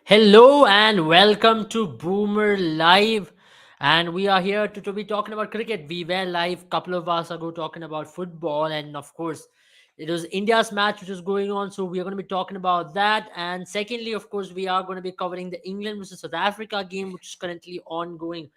Hello and welcome to Boomer Live. And we are here to be talking about cricket. We were live a couple of hours ago talking about football, and of course, it was India's match which was going on. So we are going to be talking about that. And secondly, of course, we are going to be covering the England versus South Africa game, which is currently ongoing.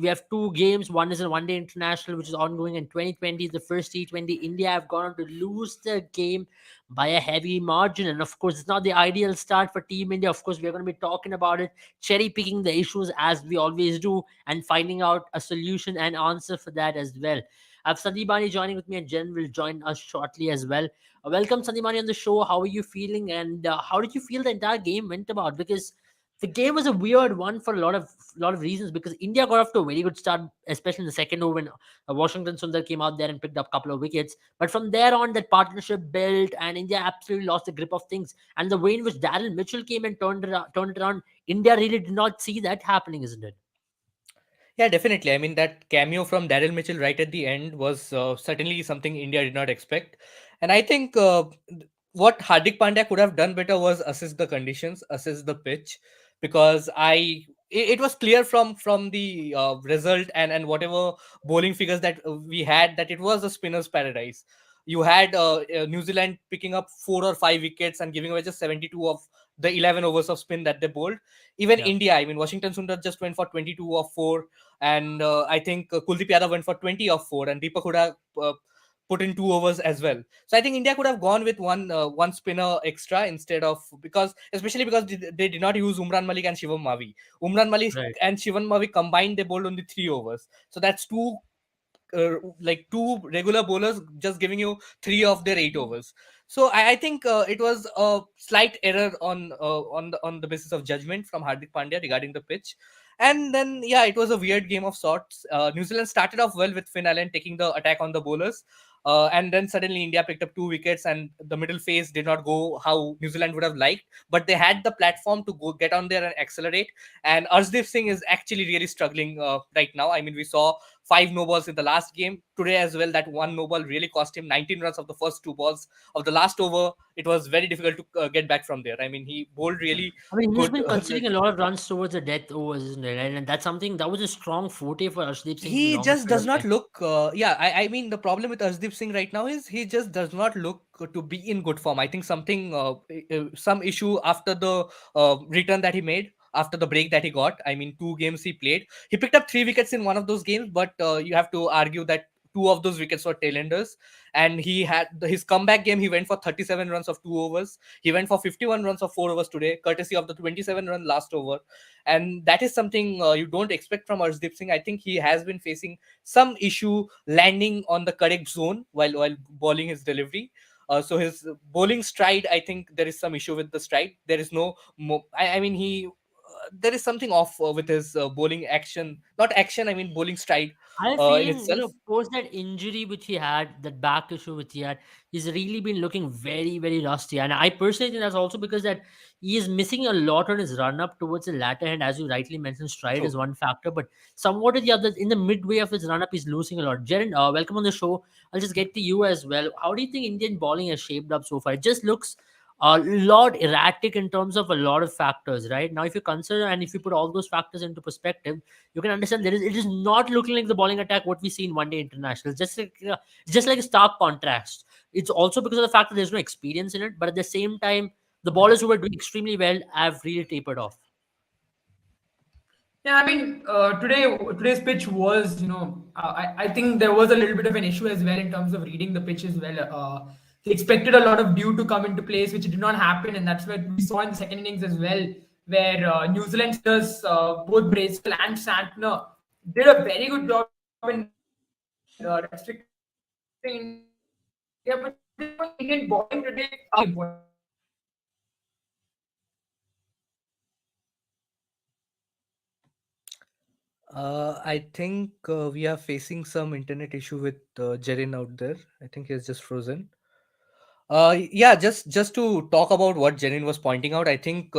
We have two games. One is a one-day international, which is ongoing in 2020. The first T20. India have gone on to lose the game by a heavy margin. And of course, it's not the ideal start for Team India. Of course, we're going to be talking about it, cherry picking the issues as we always do, and finding out a solution and answer for that as well. I have Sandeepani joining with me, and Jen will join us shortly as well. Welcome, Sandeepani, on the show. How are you feeling, and how did you feel the entire game went about? Because the game was a weird one for a lot of reasons. Because India got off to a very good start, especially in the second over when Washington Sundar came out there and picked up a couple of wickets. But from there on, that partnership built, and India absolutely lost the grip of things. And the way in which Daryl Mitchell came and turned it around, India really did not see that happening, isn't it? Yeah, definitely. I mean, that cameo from Daryl Mitchell right at the end was certainly something India did not expect. And I think what Hardik Pandya could have done better was assess the conditions, assess the pitch, because it was clear from the result and whatever bowling figures that we had that it was a spinner's paradise. You had New Zealand picking up 4 or 5 wickets and giving away just 72 of the 11 overs of spin that they bowled. Even Yeah. India, I mean, Washington Sundar just went for 22 of 4, and I think Kuldeep Yadav went for 20 of 4, and Deepak could have put in 2 overs as well. So I think India could have gone with one spinner extra instead of, because especially because they did not use Umran Malik and Shivam Mavi. Umran Malik Right. and Shivam Mavi combined, they bowled only 3 overs. So that's like two regular bowlers just giving you 3 of their 8 overs. So I think it was a slight error on the basis of judgment from Hardik Pandya regarding the pitch. And then yeah, it was a weird game of sorts. New Zealand started off well with Finn Allen taking the attack on the bowlers. And then suddenly India picked up 2 wickets, and the middle phase did not go how New Zealand would have liked. But they had the platform to go get on there and accelerate. And Arshdeep Singh is actually really struggling right now. I mean, we saw 5 no balls in the last game today as well. That one no ball really cost him 19 runs of the first 2 balls of the last over. It was very difficult to get back from there. I mean, he bowled really I mean, he's good. been conceding a lot of runs towards the death overs, isn't it? And that's something that was a strong forte for Arshdeep Singh for the He longest just period does of not time. look. I mean, the problem with Arshdeep Singh right now is he just does not look to be in good form. I think some issue after the return that he made. After the break that he got, I mean, 2 games he played. He picked up 3 wickets in one of those games, but you have to argue that two of those wickets were tailenders. And he had his comeback game. He went for 37 runs of 2 overs. He went for 51 runs of 4 overs today, courtesy of the 27-run last over. And that is something you don't expect from Arshdeep Singh. I think he has been facing some issue landing on the correct zone while bowling his delivery. So his bowling stride, I think there is some issue with the stride. There is no, I mean, there is something off with his bowling action, not action. I mean, bowling stride I have a in feeling, itself. post that injury which he had, that back issue which he had, he's really been looking very, very rusty. And I personally think that's also because that he is missing a lot on his run up towards the latter hand, as you rightly mentioned. Stride is True. one factor, but somewhat of the other in the midway of his run up, he's losing a lot. Jaren, welcome on the show. I'll just get to you as well. How do you think Indian bowling has shaped up so far? It just looks a lot erratic in terms of a lot of factors, right? Now, if you consider and if you put all those factors into perspective, you can understand it is not looking like the bowling attack what we see in one day international. Just like a stark contrast. It's also because of the fact that there's no experience in it, but at the same time, the bowlers who were doing extremely well have really tapered off. Yeah, I mean, today's pitch was, I think there was a little bit of an issue as well in terms of reading the pitch as well. He expected a lot of dew to come into place, which did not happen, and that's what we saw in the second innings as well, where New Zealand spinners, both Bracewell and Santner, did a very good job in restricting India. But Indian bowling today, important. I think we are facing some internet issue with Jerin out there. I think he's just frozen. Yeah, just to talk about what Jenin was pointing out, I think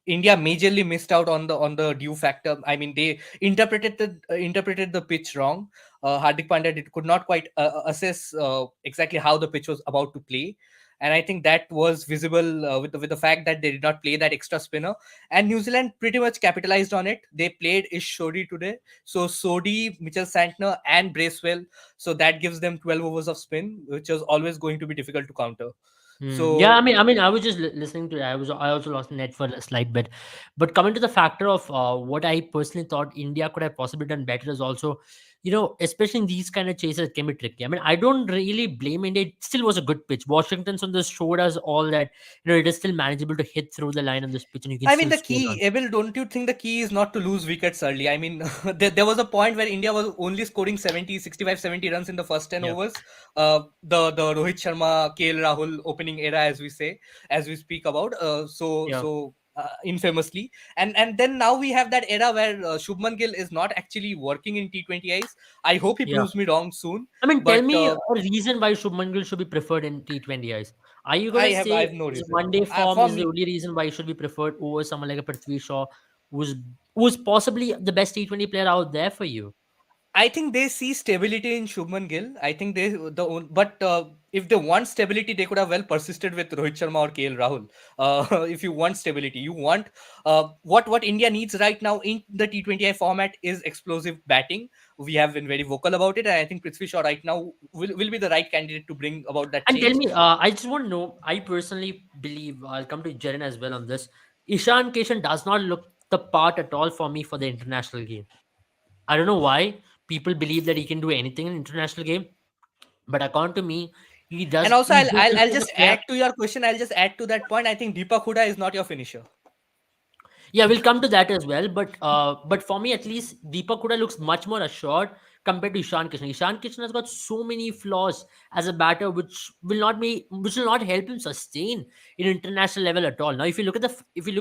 India majorly missed out on the due factor. I mean, they interpreted the pitch wrong. Hardik Pandya could not quite assess exactly how the pitch was about to play, and I think that was visible with the fact that they did not play that extra spinner, and New Zealand pretty much capitalized on it. They played Ish Sodhi today, so Sodhi, Mitchell Santner, and Bracewell, so that gives them 12 overs of spin, which is always going to be difficult to counter. Yeah, So I was just listening to it. I also lost net for a slight bit, but coming to the factor of what I personally thought India could have possibly done better is also, especially in these kind of chases, it can be tricky. I mean, I don't really blame India. It still was a good pitch. Washington's on this showed us all that it is still manageable to hit through the line on this pitch, and you can I mean, still the score key, runs. Abel, don't you think the key is not to lose wickets early? I mean, there was a point where India was only scoring 70, 65, 70 runs in the first 10 Yeah, overs. The Rohit Sharma, KL Rahul opening era, as we say, as we speak about, yeah, infamously. And then now we have that era where Shubman Gill is not actually working in T20Is. I hope he yeah. proves me wrong soon. I mean, tell But me a reason why Shubman Gill should be preferred in T20Is. Are you gonna I say have no his reason. one day form For is the me, only reason why he should be preferred over someone like a Prithvi Shaw, who's who's possibly the best T20 player out there for you? I think they see stability in Shubman Gill. I think but if they want stability, they could have well persisted with Rohit Sharma or KL Rahul. If you want stability, you want what India needs right now in the T20I format is explosive batting. We have been very vocal about it, and I think Prithvi Shaw right now will be the right candidate to bring about that And tell change. me, I just want to know. I personally believe I'll come to Jaren as well on this. Ishan Kishan does not look the part at all for me for the international game. I don't know why people believe that he can do anything in international game, but according to me, he And does. also, He just I'll looks like just a player. add to your question. I'll just add to that point. I think Deepak Huda is not your finisher. Yeah, we'll come to that as well. But for me at least, Deepak Huda looks much more assured compared to Ishan Kishan. Ishan Kishan has got so many flaws as a batter, which will not help him sustain in international level at all. Now, if you look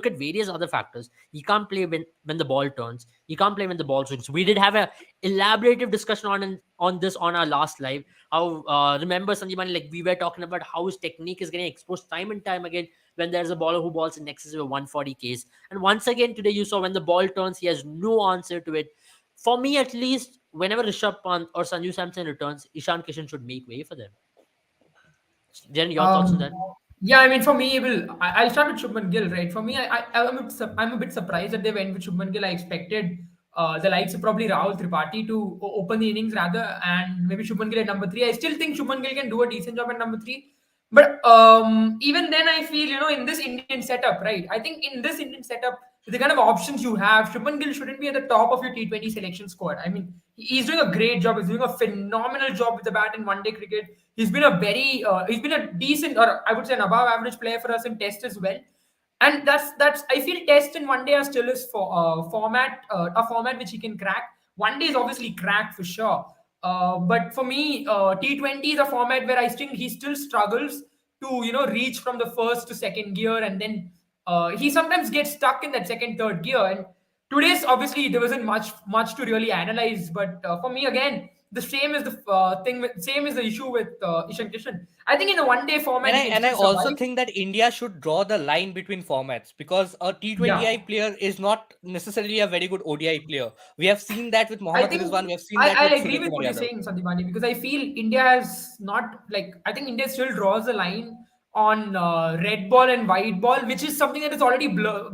at various other factors, he can't play when the ball turns. He can't play when the ball swings. We did have a elaborative discussion on this on our last live. How remember Sanjeevani, like we were talking about how his technique is getting exposed time and time again when there's a bowler who balls in excess of 140 Ks. And once again, today you saw when the ball turns, he has no answer to it. For me, at least, whenever Rishabh Pant or Sanju Samson returns, Ishan Kishan should make way for them. Jen, your thoughts on Um, that? yeah, I mean, for me, I'll start with Shubman Gill, right? For me, I'm a bit surprised that they went with Shubman Gill. I expected the likes of probably Rahul Tripathi to open the innings rather, and maybe Shubman Gill at number three. I still think Shubman Gill can do a decent job at number three. But even then, I feel, in this Indian setup, right? I think in this Indian setup, with the kind of options you have, Shubman Gill shouldn't be at the top of your T20 selection squad. I mean, he's doing a great job. He's doing a phenomenal job with the bat in one day cricket. He's been a decent, or I would say an above average player for us in Test as well. And that's I feel Test and one day are still his format, a format which he can crack. One day is obviously cracked for sure. But for me, T20 is a format where I think he still struggles to reach from the first to second gear, and then he sometimes gets stuck in that second third gear. And today's obviously there wasn't much to really analyze, but for me again, the same is the same is the issue with Ishan Kishan. I think in a one day format And I he can and I still also survive. think that India should draw the line between formats, because a Yeah, T20I player is not necessarily a very good ODI player. We have seen that with I Mohammad think Rizwan. We have seen that I'll with agree with Suryakumar what you're Yadav. saying, Sandipani, because I feel India has not like I think India still draws a line on red ball and white ball, which is something that has already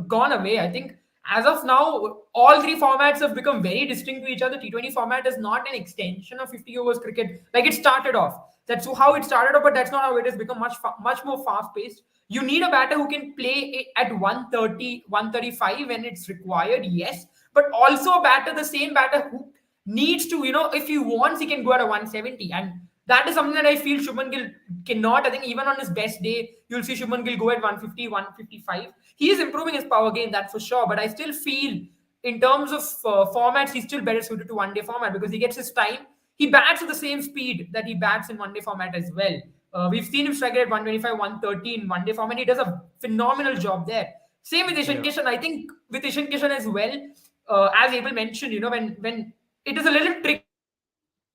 gone away. I think as of now, all three formats have become very distinct to each other. T20 format is not an extension of 50 overs cricket like it started off. That's how it started off, but that's not how it has become much more fast paced. You need a batter who can play it at 130, 135 when it's required, yes, but also a batter, the same batter who needs to, if he wants, he can go at a 170. And that is something that I feel Shubman Gill cannot. I think even on his best day, you'll see Shubman Gill go at 150, 155. He is improving his power game, that's for sure. But I still feel, in terms of formats, he's still better suited to one day format because he gets his time. He bats at the same speed that he bats in one day format as well. We've seen him strike at 125, 130 in one day format. He does a phenomenal job there. Same with Ishan Yeah, Kishan. I think with Ishan Kishan as well, as Abel mentioned, when it is a little tricky,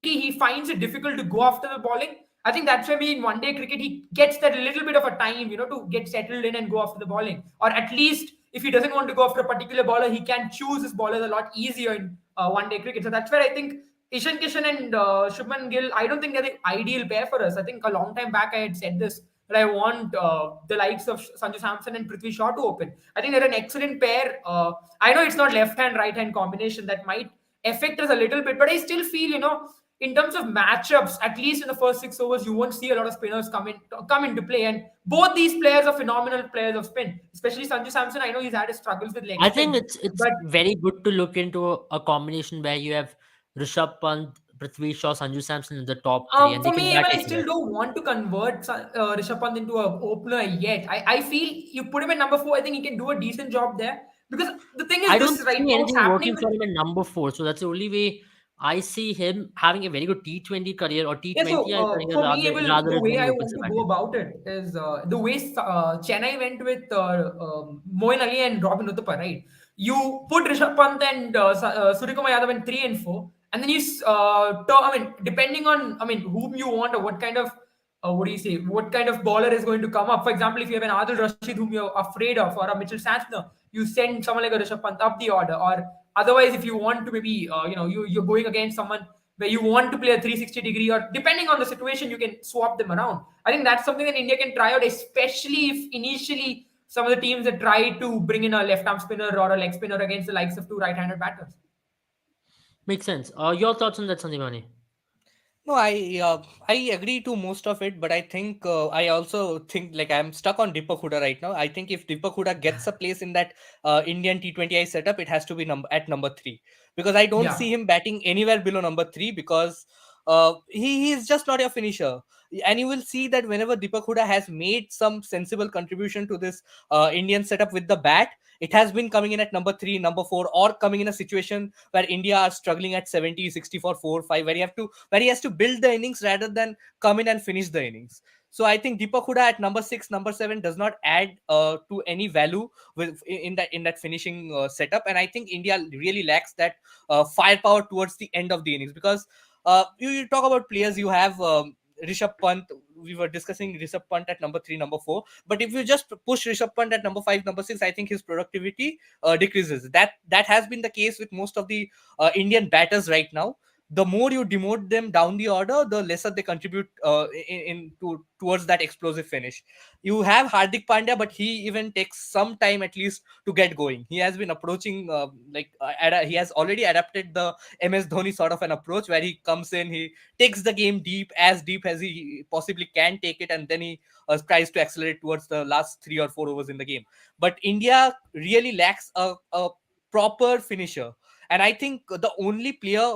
he finds it difficult to go after the bowling. I think that's why in one day cricket he gets that little bit of a time, to get settled in and go after the bowling. Or at least if he doesn't want to go after a particular bowler, he can choose his bowlers a lot easier in one day cricket. So that's where I think Ishan Kishan and Shubman Gill, I don't think they're the ideal pair for us. I think a long time back I had said this. that I want the likes of Sanju Samson and Prithvi Shaw to open. I think they're an excellent pair. I know it's not left hand right hand combination that might affect us a little bit, but I still feel, in terms of matchups, at least in the first 6 overs, you won't see a lot of spinners come into play. And both these players are phenomenal players of spin, especially Sanju Samson. I know he's had his struggles with leg I think spin, it's but very good to look into a combination where you have Rishabh Pant, Prithvi Shaw, Sanju Samson in the top three, and they for can me, bat even I each still other. don't want to convert Rishabh Pant into an opener yet. I feel you put him in number four, I think he can do a decent job there. Because the thing is, I don't this right see now, what's anything happening working with for him in number four, so that's the only way I see him having a very good T20 career or yeah, so T20 career for me, rather Abel, rather the than way any I want offensive to go batting. about it is the way Chennai went with Moin Ali and Robin Uthappa, right? You put Rishabh Pant and Suryakumar Yadav in 3 and 4, and then I mean, depending on, I mean, whom you want or what kind of what do you say? What kind of bowler is going to come up? For example, if you have an Adil Rashid whom you're afraid of, or a Mitchell Santner, you send someone like a Rishabh Pant up the order. Or otherwise, if you want to maybe you're going against someone where you want to play a 360-degree, or depending on the situation, you can swap them around. I think that's something that India can try out, especially if initially some of the teams that try to bring in a left arm spinner or a leg spinner against the likes of two right-handed batters. Makes sense. Your thoughts on that, Sandipani? No, I agree to most of it, but I think I also think like I'm stuck on Deepak Huda right now. I think if Deepak Huda gets a place in that Indian T20I setup, it has to be at number three, because I don't Yeah. see him batting anywhere below number three, because he is just not a finisher. And you will see that whenever Deepak Huda has made some sensible contribution to this Indian setup with the bat, it has been coming in at number three, number four, or coming in a situation where India are struggling at 70, 60 for 4, 5, where he has to build the innings rather than come in and finish the innings. So I think Deepak Huda at number six, number seven does not add to any value in that finishing setup, and I think India really lacks that firepower towards the end of the innings, because you talk about players, you have Rishabh Pant. We were discussing Rishabh Pant at number three, number four. But if you just push Rishabh Pant at number five, number six, I think his productivity decreases. That has been the case with most of the Indian batters right now. The more you demote them down the order, the lesser they contribute towards that explosive finish. You have Hardik Pandya, but he even takes some time at least to get going. He has been approaching he has already adapted the MS Dhoni sort of an approach, where he comes in, he takes the game deep as he possibly can take it, and then he tries to accelerate towards the last 3 or 4 overs in the game. But India really lacks a proper finisher, and I think the only player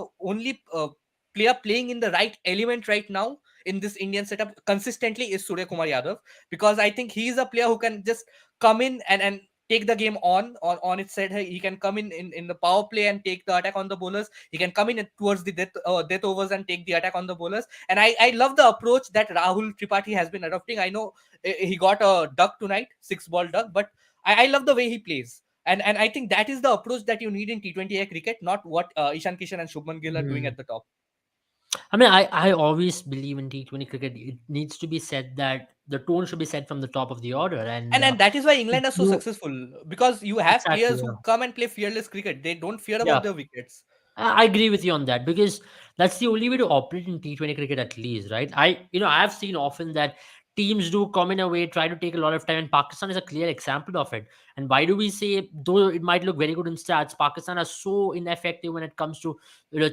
playing in the right element right now in this Indian setup consistently is Surya Kumar Yadav, because I think he is a player who can just come in and take the game on its head. He can come in the power play and take the attack on the bowlers. He can come in towards the death overs and take the attack on the bowlers. And I love the approach that Rahul Tripathi has been adopting. I know he got a duck tonight, 6 ball duck, but I love the way he plays. And I think that is the approach that you need in T20I cricket, not what Ishan Kishan and Shubman Gill are doing Hmm. at the top. I mean, I always believe in T20 cricket. It needs to be said that the tone should be set from the top of the order, and And that is why if England are so you successful, because you have exactly, players yeah. who come and play fearless cricket. They don't fear Yeah. about their wickets. I agree with you on that because that's the only way to operate in T20 cricket, at least, right? I've seen often that teams do come in a way, try to take a lot of time, and Pakistan is a clear example of it. And why do we say, though it might look very good in stats, Pakistan are so ineffective when it comes to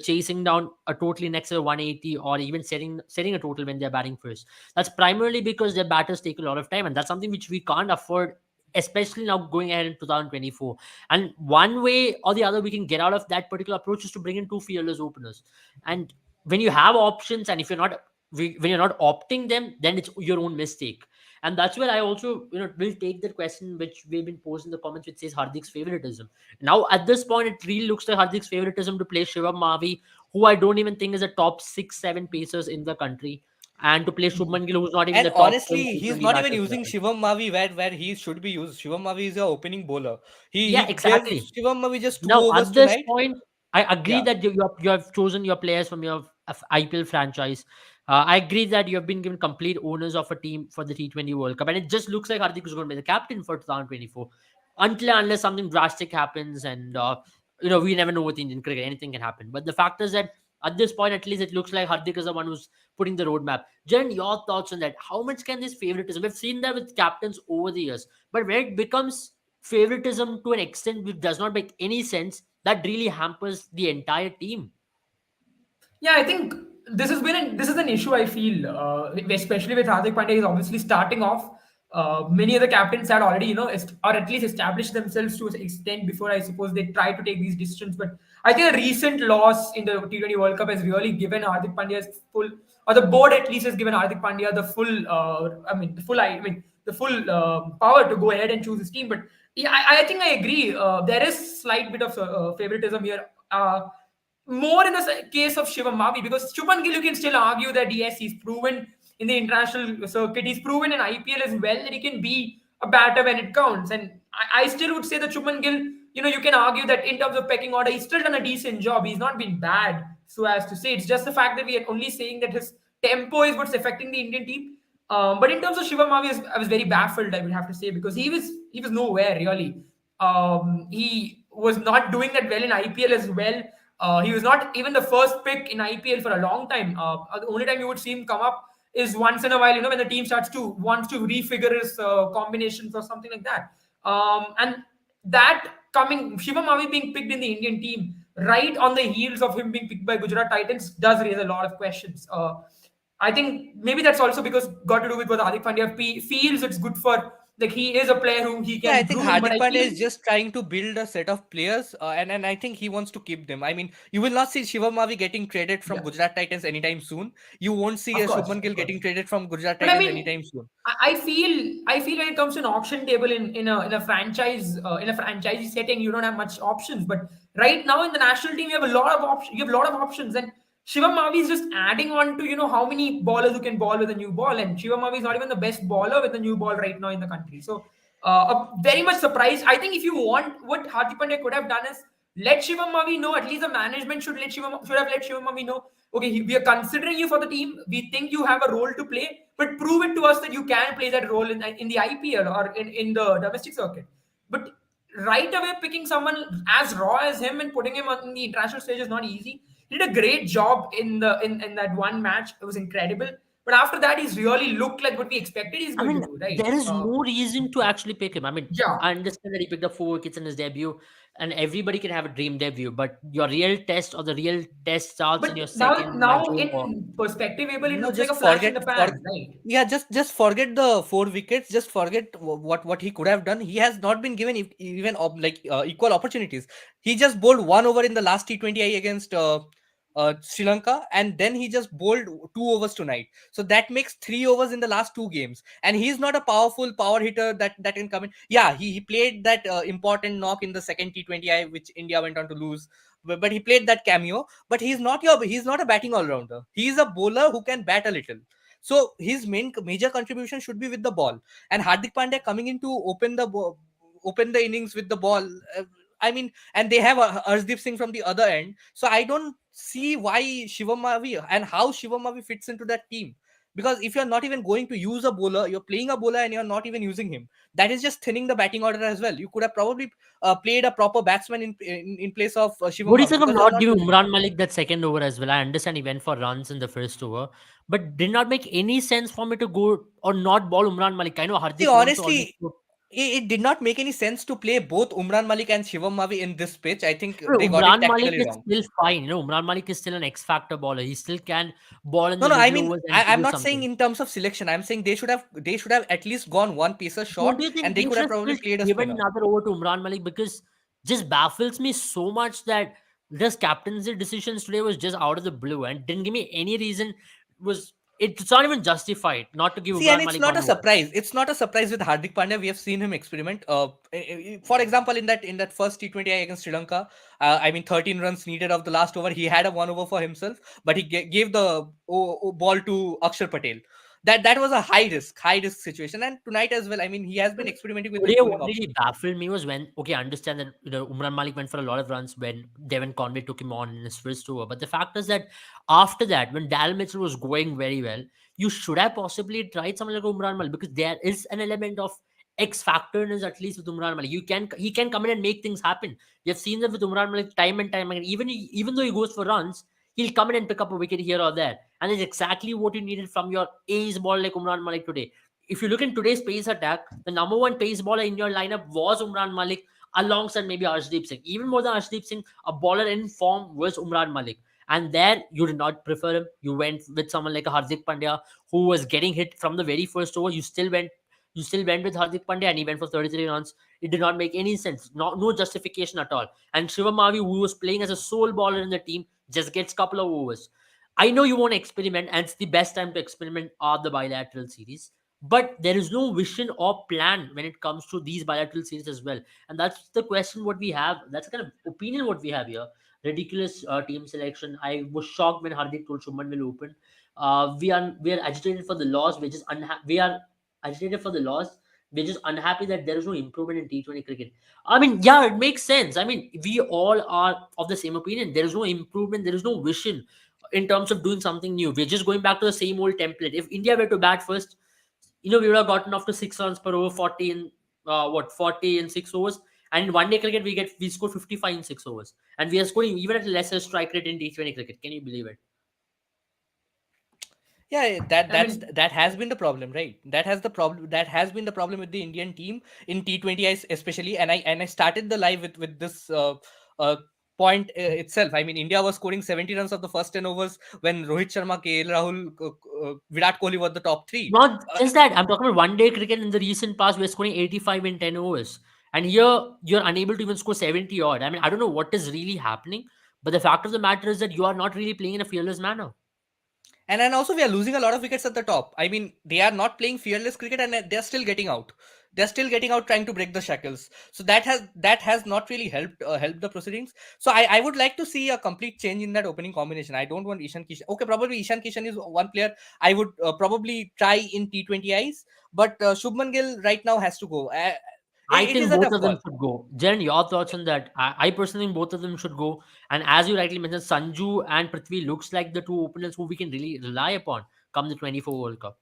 chasing down a total in excess of 180 or even setting a total when they're batting first? That's primarily because their batters take a lot of time, and that's something which we can't afford, especially now going ahead in 2024. And one way or the other we can get out of that particular approach is to bring in two fearless openers. And when you have options, and if you're not when you're not opting them, then it's your own mistake. And that's where I also will take the question which we've been posed in the comments, which says Hardik's favoritism. Now at this point, it really looks like Hardik's favoritism to play Shivam Mavi, who I don't even think is a top 6-7 pacers in the country, and to play Shubman Gill, who's not even And the top 10 honestly, he's T20 not even batters in the using country. Shivam Mavi where he should be used. Shivam Mavi is your opening bowler. He Yeah, gave exactly. Shivam Mavi just two Now, overs at this tonight. point, I agree Yeah. that you have chosen your players from your IPL franchise. I agree that you have been given complete owners of a team for the T20 World Cup, and it just looks like Hardik is going to be the captain for 2024, unless something drastic happens, and we never know with Indian cricket, anything can happen. But the fact is that At this point, at least it looks like Hardik is the one who's putting the roadmap. Jen, your thoughts on that? How much can this favoritism? We've seen that with captains over the years, but when it becomes favoritism to an extent which does not make any sense, that really hampers the entire team. Yeah, I think this is an issue I feel, especially with Hardik Pandya. Is obviously starting off. Many of the captains had already, or at least established themselves to an extent before I suppose they try to take these decisions. But I think a recent loss in the T20 World Cup has really given Hardik Pandya full, or the board at least has given Hardik Pandya the full, the full power to go ahead and choose his team. But yeah, I think I agree. There is slight bit of favoritism here. More in the case of Shivam Mavi, because Shubman Gill, you can still argue that yes, he's proven in the international circuit, he's proven in IPL as well that he can be a batter when it counts. And I still would say that Shubman Gill, you can argue that in terms of pecking order, he's still done a decent job. He's not been bad, so as to say. It's just the fact that we are only saying that his tempo is what's affecting the Indian team. But in terms of Shivam Mavi, I was very baffled, I would have to say, because he was nowhere really. He was not doing that well in IPL as well. He was not even the first pick in IPL for a long time. The only time you would see him come up is once in a while, when the team wants to refigure his combinations or something like that. And that coming, Shivam Mavi being picked in the Indian team right on the heels of him being picked by Gujarat Titans does raise a lot of questions. I think maybe that's also because got to do with what Hardik Pandya feels it's good for. Like, he is a player whom he Yeah, I can think groom, but Hardik I Pandya feel is just trying to build a set of players, and I think he wants to keep them. I mean, you will not see Shivam Mavi getting traded from yeah, Gujarat Titans anytime soon. You won't see a Shubman Gill of course. getting traded from Gujarat But I Titans mean, anytime soon. I feel when it comes to an auction table in a franchise in a franchisee setting, you don't have much options. But right now in the national team, you have a lot of options. You have a lot of options, and Shivam Mavi is just adding on to how many ballers who can ball with a new ball. And Shivam Mavi is not even the best baller with a new ball right now in the country. So very much surprised. I think if you want, what Hardik Pandya could have done is let Shivam Mavi know. At least the management should have let Shivam Mavi know. Okay, we are considering you for the team. We think you have a role to play, but prove it to us that you can play that role in the IPL or in the domestic circuit. But right away, picking someone as raw as him and putting him on the international stage is not easy. He did a great job in that one match. It was incredible. But after that, he's really looked like what we expected he's I going to mean, do, right? there is no reason to actually pick him. I mean, Yeah. I understand that he picked up 4 wickets in his debut, and everybody can have a dream debut, but your real test or the real test starts in But your now, second match now or in perspective, Abel, it No, looks like just a flash in the forget pan, right? yeah, just forget the 4 wickets. Just forget what he could have done. He has not been given even equal opportunities. He just bowled 1 over in the last T20I against Sri Lanka, and then he just bowled 2 overs tonight. So that makes 3 overs in the last 2 games. And he's not a powerful power hitter that can come in. Yeah, he played that important knock in the second T20I, which India went on to lose. But he played that cameo. But he's not a batting all rounder. He's a bowler who can bat a little. So his major contribution should be with the ball. And Hardik Pandya coming in to open the innings with the ball. I mean, and they have Arshdeep Singh from the other end. So I don't see why Shivam Mavi and how Shivam Mavi fits into that team. Because if you're not even going to use a bowler, you're playing a bowler and you're not even using him. That is just thinning the batting order as well. You could have probably played a proper batsman in place of Shivam what do you Mavi think of because you're not not giving using him. Umran Malik that second over as well? I understand he went for runs in the first over, but did not make any sense for me to go or not ball Umran Malik. I know See, Hardik wants to always honestly, it did not make any sense to play both Umran Malik and Shivam Mavi in this pitch. I think Bro, they got it Umran Malik tactically is wrong. still fine. Umran Malik is still an X factor bowler. He still can ball in No, the no. I middle mean, overs and give I'm you not saying something. in terms of selection. I'm saying they should have at least gone one pacer Don't short, you and think they they could should have have probably still played a given spinner. another over to Umran Malik? Because just baffles me so much that this captaincy decisions today was just out of the blue and didn't give me any reason. Was it's not even justified not to give See, and Umran it's Malik not a one over. surprise. It's not a surprise with Hardik Pandya. We have seen him experiment. For example, in that first T20I against Sri Lanka, I mean, 13 runs needed of the last over. He had a 1 over for himself, but he gave the ball to Akshar Patel. That was a high risk situation. And tonight as well, I mean, he has been experimenting with his Today, bowling what really options. baffled me was when, okay, I understand that Umran Malik went for a lot of runs when Devon Conway took him on in his first over. But the fact is that after that, when Dal Mitchell was going very well, you should have possibly tried someone like Umran Malik because there is an element of X factorness at least with Umran Malik. He can come in and make things happen. We have seen that with Umran Malik time and time again. Even though he goes for runs, He'll come in and pick up a wicket here or there. And it's exactly what you needed from your ace ball like Umran Malik today. If you look in today's pace attack, the number one pace bowler in your lineup was Umran Malik alongside maybe Arshdeep Singh. Even more than Arshdeep Singh, a bowler in form was Umran Malik. And there you did not prefer him. You went with someone like a Hardik Pandya who was getting hit from the very first over. You still went with Hardik Pandya and he went for 33 runs. It did not make any sense. No justification at all. And Shivam Mavi, who was playing as a sole bowler in the team, just gets couple of overs. I know you want to experiment, and it's the best time to experiment are the bilateral series. But there is no vision or plan when it comes to these bilateral series as well. And that's the question what we have. That's the kind of opinion what we have here. Ridiculous team selection. I was shocked when Hardik told Shuman will open. We are agitated for the loss. We are agitated for the loss. We're just unhappy that there is no improvement in T20 cricket. I mean, yeah, it makes sense. I mean, we all are of the same opinion. There is no improvement. There is no vision in terms of doing something new. We're just going back to the same old template. If India were to bat first, we would have gotten off to 6 runs per over, 40 in 40 in 6 overs. And in one day cricket, we scored 55 in 6 overs, and we are scoring even at a lesser strike rate in T20 cricket. Can you believe it? Yeah, I mean, that has been the problem, right? That has been the problem with the Indian team in T20 especially. And I started the live with this uh, point itself. I mean, India was scoring 70 runs of the first 10 overs when Rohit Sharma, KL Rahul, Virat Kohli were the top three. Not just that. I'm talking about one day cricket in the recent past. We're scoring 85 in 10 overs. And here, you're unable to even score 70 odd. I mean, I don't know what is really happening. But the fact of the matter is that you are not really playing in a fearless manner. And then also we are losing a lot of wickets at the top. I mean, they are not playing fearless cricket and they're still getting out. They're still getting out trying to break the shackles. So that has not really helped the proceedings. So I would like to see a complete change in that opening combination. I don't want Ishan Kishan. Okay, probably Ishan Kishan is one player I would probably try in T20Is, but Shubman Gill right now has to go. I It is think a both tough of them call. should go. Jen, your thoughts on that? I personally think both of them should go. And as you rightly mentioned, Sanju and Prithvi looks like the two openers who we can really rely upon come the 24 World Cup.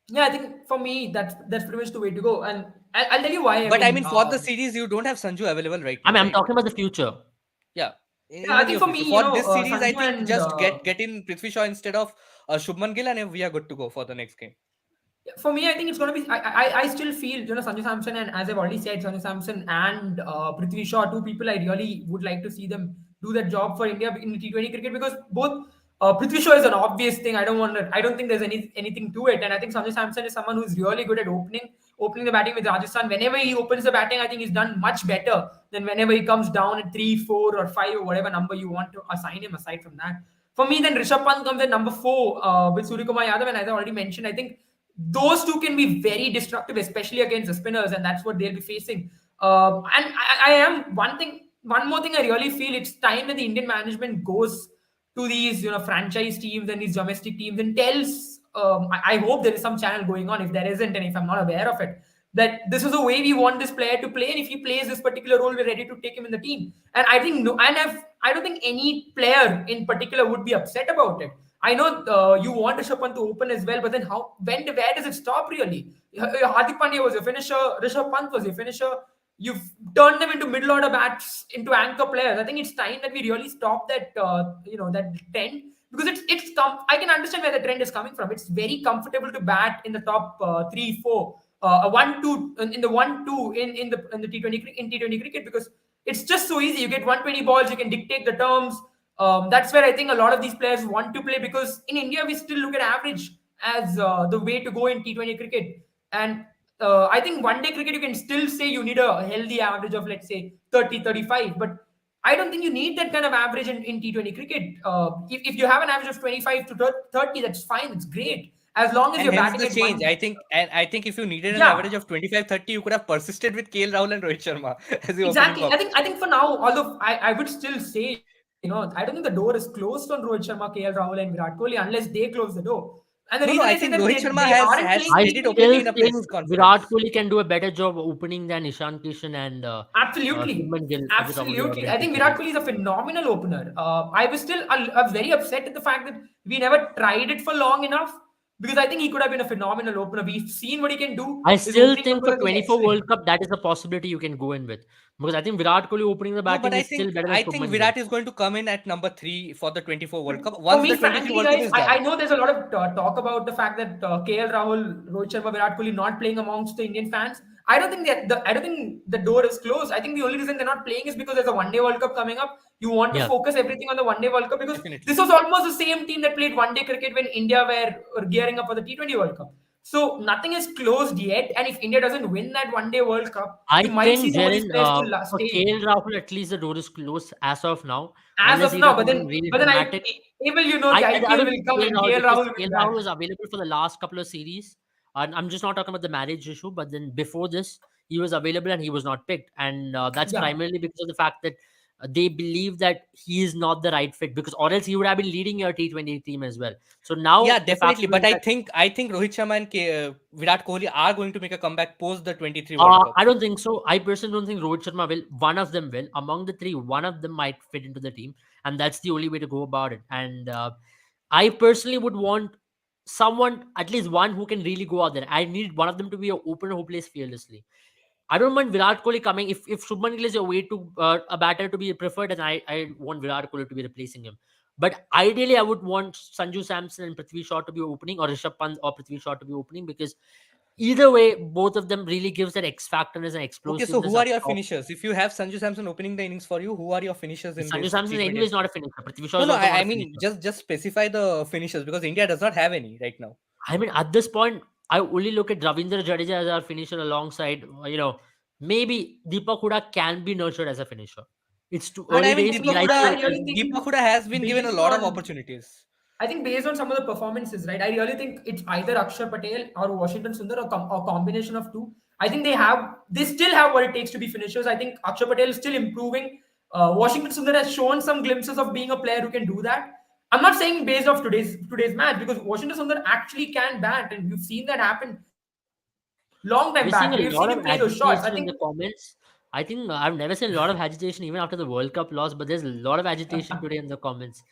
yeah, I think for me that's pretty much the way to go. And I'll tell you why. I But I mean, mean, for the series, you don't have Sanju available right I now, mean, I'm right? talking about the future. Yeah, yeah, I in the think near for future. me, For this series, I Sanju think and just get in Prithvi Shaw instead of Shubman Gill, and we are good to go for the next game. for me, I think it's going to be. I still feel Sanju Samson, and as I've already said, Sanju Samson and Prithvi Shaw, two people I really would like to see them do that job for India in T20 cricket, because both Prithvi Shaw is an obvious thing. I don't think there's anything to it, and I think Sanju Samson is someone who's really good at opening the batting with Rajasthan. Whenever he opens the batting, I think he's done much better than whenever he comes down at 3, 4, or 5, or whatever number you want to assign him. Aside from that, for me, then Rishabh Pant comes at number 4 with Suryakumar Yadav, and as I already mentioned, I think those two can be very destructive, especially against the spinners, and that's what they'll be facing. And I am one more thing. I really feel it's time that the Indian management goes to these franchise teams and these domestic teams and tells. I hope there is some channel going on. If there isn't, and if I'm not aware of it, that this is the way we want this player to play, and if he plays this particular role, we're ready to take him in the team. And I think no, and I don't think any player in particular would be upset about it. I know you want Rishabh Pant to open as well, but then where does it stop really? Hardik Pandya was your finisher, Rishabh Pant was your finisher. You've turned them into middle order bats, into anchor players. I think it's time that we really stop that trend, because I can understand where the trend is coming from. It's very comfortable to bat in the top 3, 4, a 1-2 in the 1-2 in the T20 cricket, because it's just so easy. You get 120 balls, you can dictate the terms. That's where I think a lot of these players want to play, because in India we still look at average as the way to go in T20 cricket. And I think one day cricket, you can still say you need a healthy average of, let's say, 30, 35. But I don't think you need that kind of average in T20 cricket. If you have an average of 25 to 30, that's fine. It's great. As long as And you're hence batting the at change. one. I think if you needed an Yeah, average of 25-30, you could have persisted with KL Rahul and Rohit Sharma as the opening exactly. I option. think I think for now, although I would still say, I don't think the door is closed on Rohit Sharma, KL Rahul, and Virat Kohli unless they close the door. And the No, reason no, I I say think that Rohit they Sharma aren't has playing I stated T20 still openly in cricket. a press think Virat conference. Kohli can do a better job opening than Ishan Kishan and Absolutely. Shubman Gill at the top of the order Absolutely. in I think Virat T20. Kohli is a phenomenal opener. I was very upset at the fact that we never tried it for long enough. because I think he could have been a phenomenal opener. We've seen what he can do. I His still opening think number for has been 24 excellent. World Cup, that is a possibility you can go in with. Because I think Virat Kohli opening the No, but batting is still better than I think Shubman Gill. Virat is going to come in at number 3 for the 24 But World Cup for once me, the 23 frankly, World Cup guys, is I done. know there's a lot of talk about the fact that KL Rahul, Rohit Sharma, Virat Kohli not playing amongst the Indian fans. I don't think that I don't think the door is closed. I think the only reason they're not playing is because there's a One Day World Cup coming up. You want to Yeah. focus everything on the One Day World Cup because this Definitely. was almost the same team that played One Day cricket when India were gearing up for the T20 World Cup. So nothing is closed yet, and if India doesn't win that One Day World Cup, I you might see think, some of these Jaren, players to for stay KL Rahul, at least the door is closed as of now, as unless of he now. does But something then, really but then dramatic. Abel, you know, I, the I, I IPL don't will think come KL and Rahul, KL because Rahul will be KL back. Rahul was available for the last couple of series. And I'm just not talking about the marriage issue, but then before this, he was available and he was not picked. And that's Yeah. primarily because of the fact that they believe that he is not the right fit, because or else he would have been leading your T20 team as well. So Yeah, now the fact definitely. is But I that think Rohit Sharma and Virat Kohli are going to make a comeback post the 23 World Cup. I don't think so. I personally don't think Rohit Sharma will. One of them will. Among the three, one of them might fit into the team, and that's the only way to go about it. And I personally would want someone, at least one, who can really go out there. I need one of them to be an opener who plays fearlessly. I don't mind Virat Kohli coming. If Shubman Gill is a way to a batter to be preferred, then I want Virat Kohli to be replacing him. But ideally, I would want Sanju Samson and Prithvi Shaw to be opening, or Rishabh Pant or Prithvi Shaw to be opening, because either way, both of them really gives that X factorness and Okay, so explosiveness who up are your top. finishers? If you have Sanju Samson opening the innings for you, who are your finishers in Sanju this Samson T20 anyway is not a IPL? finisher. Prithvi Shaw No, is no, also not I a mean finisher. just specify the finishers because India does not have any right now. I mean, at this point, I only look at Ravindra Jadeja as our finisher alongside, maybe Deepak Huda can be nurtured as a finisher. It's too But I early mean days. I The think IPL I tells really me. Deepak think Huda has been given a based lot of on opportunities. I think based on some of the performances, right? I really think it's either Akshar Patel or Washington Sundar or combination of two. I think they still have what it takes to be finishers. I think Akshar Patel is still improving. Washington Sundar has shown some glimpses of being a player who can do that. I'm not saying based off today's match because Washington Sundar actually can bat, and we've seen that happen long time We're seeing back. a We've lot seen of him play those shots. I agitation in the think comments. I think I've never seen a lot of agitation even after the World Cup loss, but there's a lot of agitation today in the comments.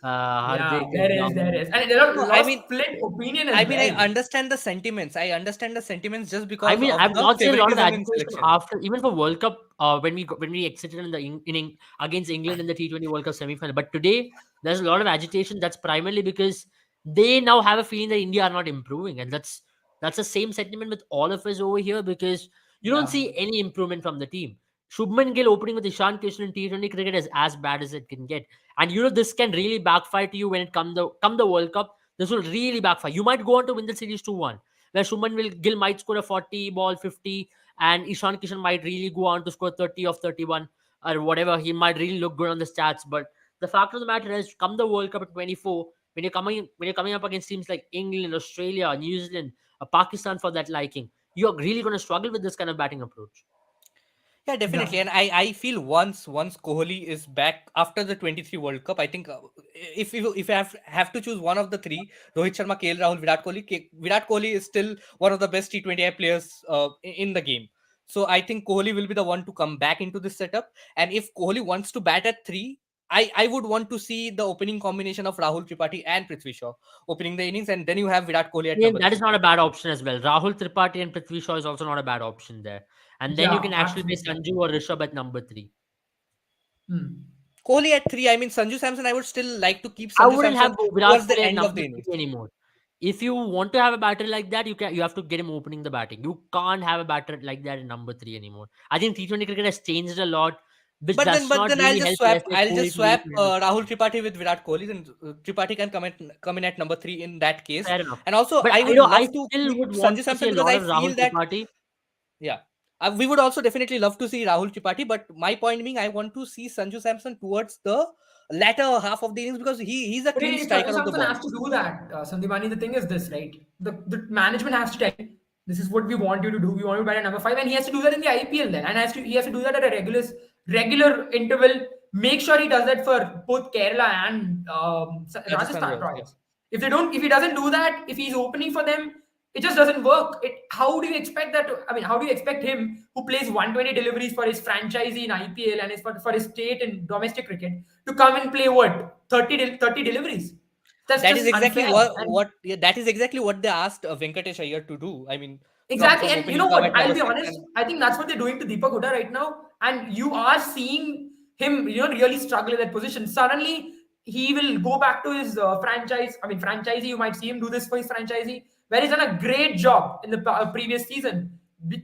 yeah, Hardik there and is, there Young. is, and there are No, a lot of split opinion as I well. understand the sentiments. I understand the sentiments just I because mean, of I've the not seen a lot of favoritism in agitation selection. after, even for World Cup, when we exited in the inning against England in the T20 World Cup semi-final. But today there's a lot of agitation. That's primarily because they now have a feeling that India are not improving, and that's the same sentiment with all of us over here, because you don't Yeah. see any improvement from the team. Shubman Gill opening with Ishan Kishan in T20 cricket is as bad as it can get, and this can really backfire to you when it come the World Cup. This will really backfire. You might go on to win the series 2-1, where Gill might score a 40 ball 50, and Ishan Kishan might really go on to score 30 of 31 or whatever. He might really look good on the stats. But the fact of the matter is, come the World Cup at 24, when you're coming up against teams like England, Australia, New Zealand, Pakistan for that liking, you're really going to struggle with this kind of batting approach. Yeah, Yeah. definitely. And I feel once Kohli is back after the 23 World Cup, I think if I have to choose one of the three, Rohit Sharma, KL Rahul, Virat Kohli, Virat Kohli is still one of the best T20I players in the game. So I think Kohli will be the one to come back into this setup. And if Kohli wants to bat at three, I would want to see the opening combination of Rahul Tripathi and Prithvi Shaw opening the innings, and then you have Virat Kohli at Yeah, number that is three. not a bad option as well. Rahul Tripathi and Prithvi Shaw is also not a bad option there. And then you Yeah, can actually play absolutely. Sanju or Rishabh at number three. Hmm. Kohli at three. I mean, Sanju Samson. I would still like to keep I Sanju wouldn't have Samson Virat towards the Kohli at end of number the three innings. anymore. If you want to have a batter like that, you have to get him opening the batting. You can't have a batter like that in number three anymore. I think T20 cricket has changed a lot, which does But not then really help players like I'll Kohli just to really swap put in. Rahul Tripathi with Virat Kohli. Then Tripathi can come in at number three in that case. Fair enough. And also, But I would I love to still keep would Sanju want to see Samson a because lot I of Rahul feel that Tripathi. yeah, we would also definitely love to see Rahul Tripathi. But my point being, I want to see Sanju Samson towards the latter half of the innings because he's a But clean if Sanju striker of the Samson ball. has to do that, Sandipani, the thing is this, right? The management has to tell him, this is what we want you to do. We want you to bat at number five, and he has to do that in the IPL then, and he has to do that at a regular interval. Make sure he does that for both Kerala and Rajasthan Rajasthan Royals, yeah. Royals. If he doesn't do that, if he's opening for them, it just doesn't work. How do you expect that? I mean, how do you expect him, who plays 120 deliveries for his franchisee in IPL and is for his state in domestic cricket, to come and play what 30 deliveries? That's That is just exactly unfair. And what yeah, that is exactly what they asked Venkatesh Iyer to do. I mean, exactly. from And you opening know up what? at I'll number be 6 honest. and I think that's what they're doing to Deepak Huda right now. And you are seeing him, really struggle in that position. Suddenly, he will go back to his franchise. I mean, franchisee. You might see him do this for his franchisee, where he's done a great job in the previous season.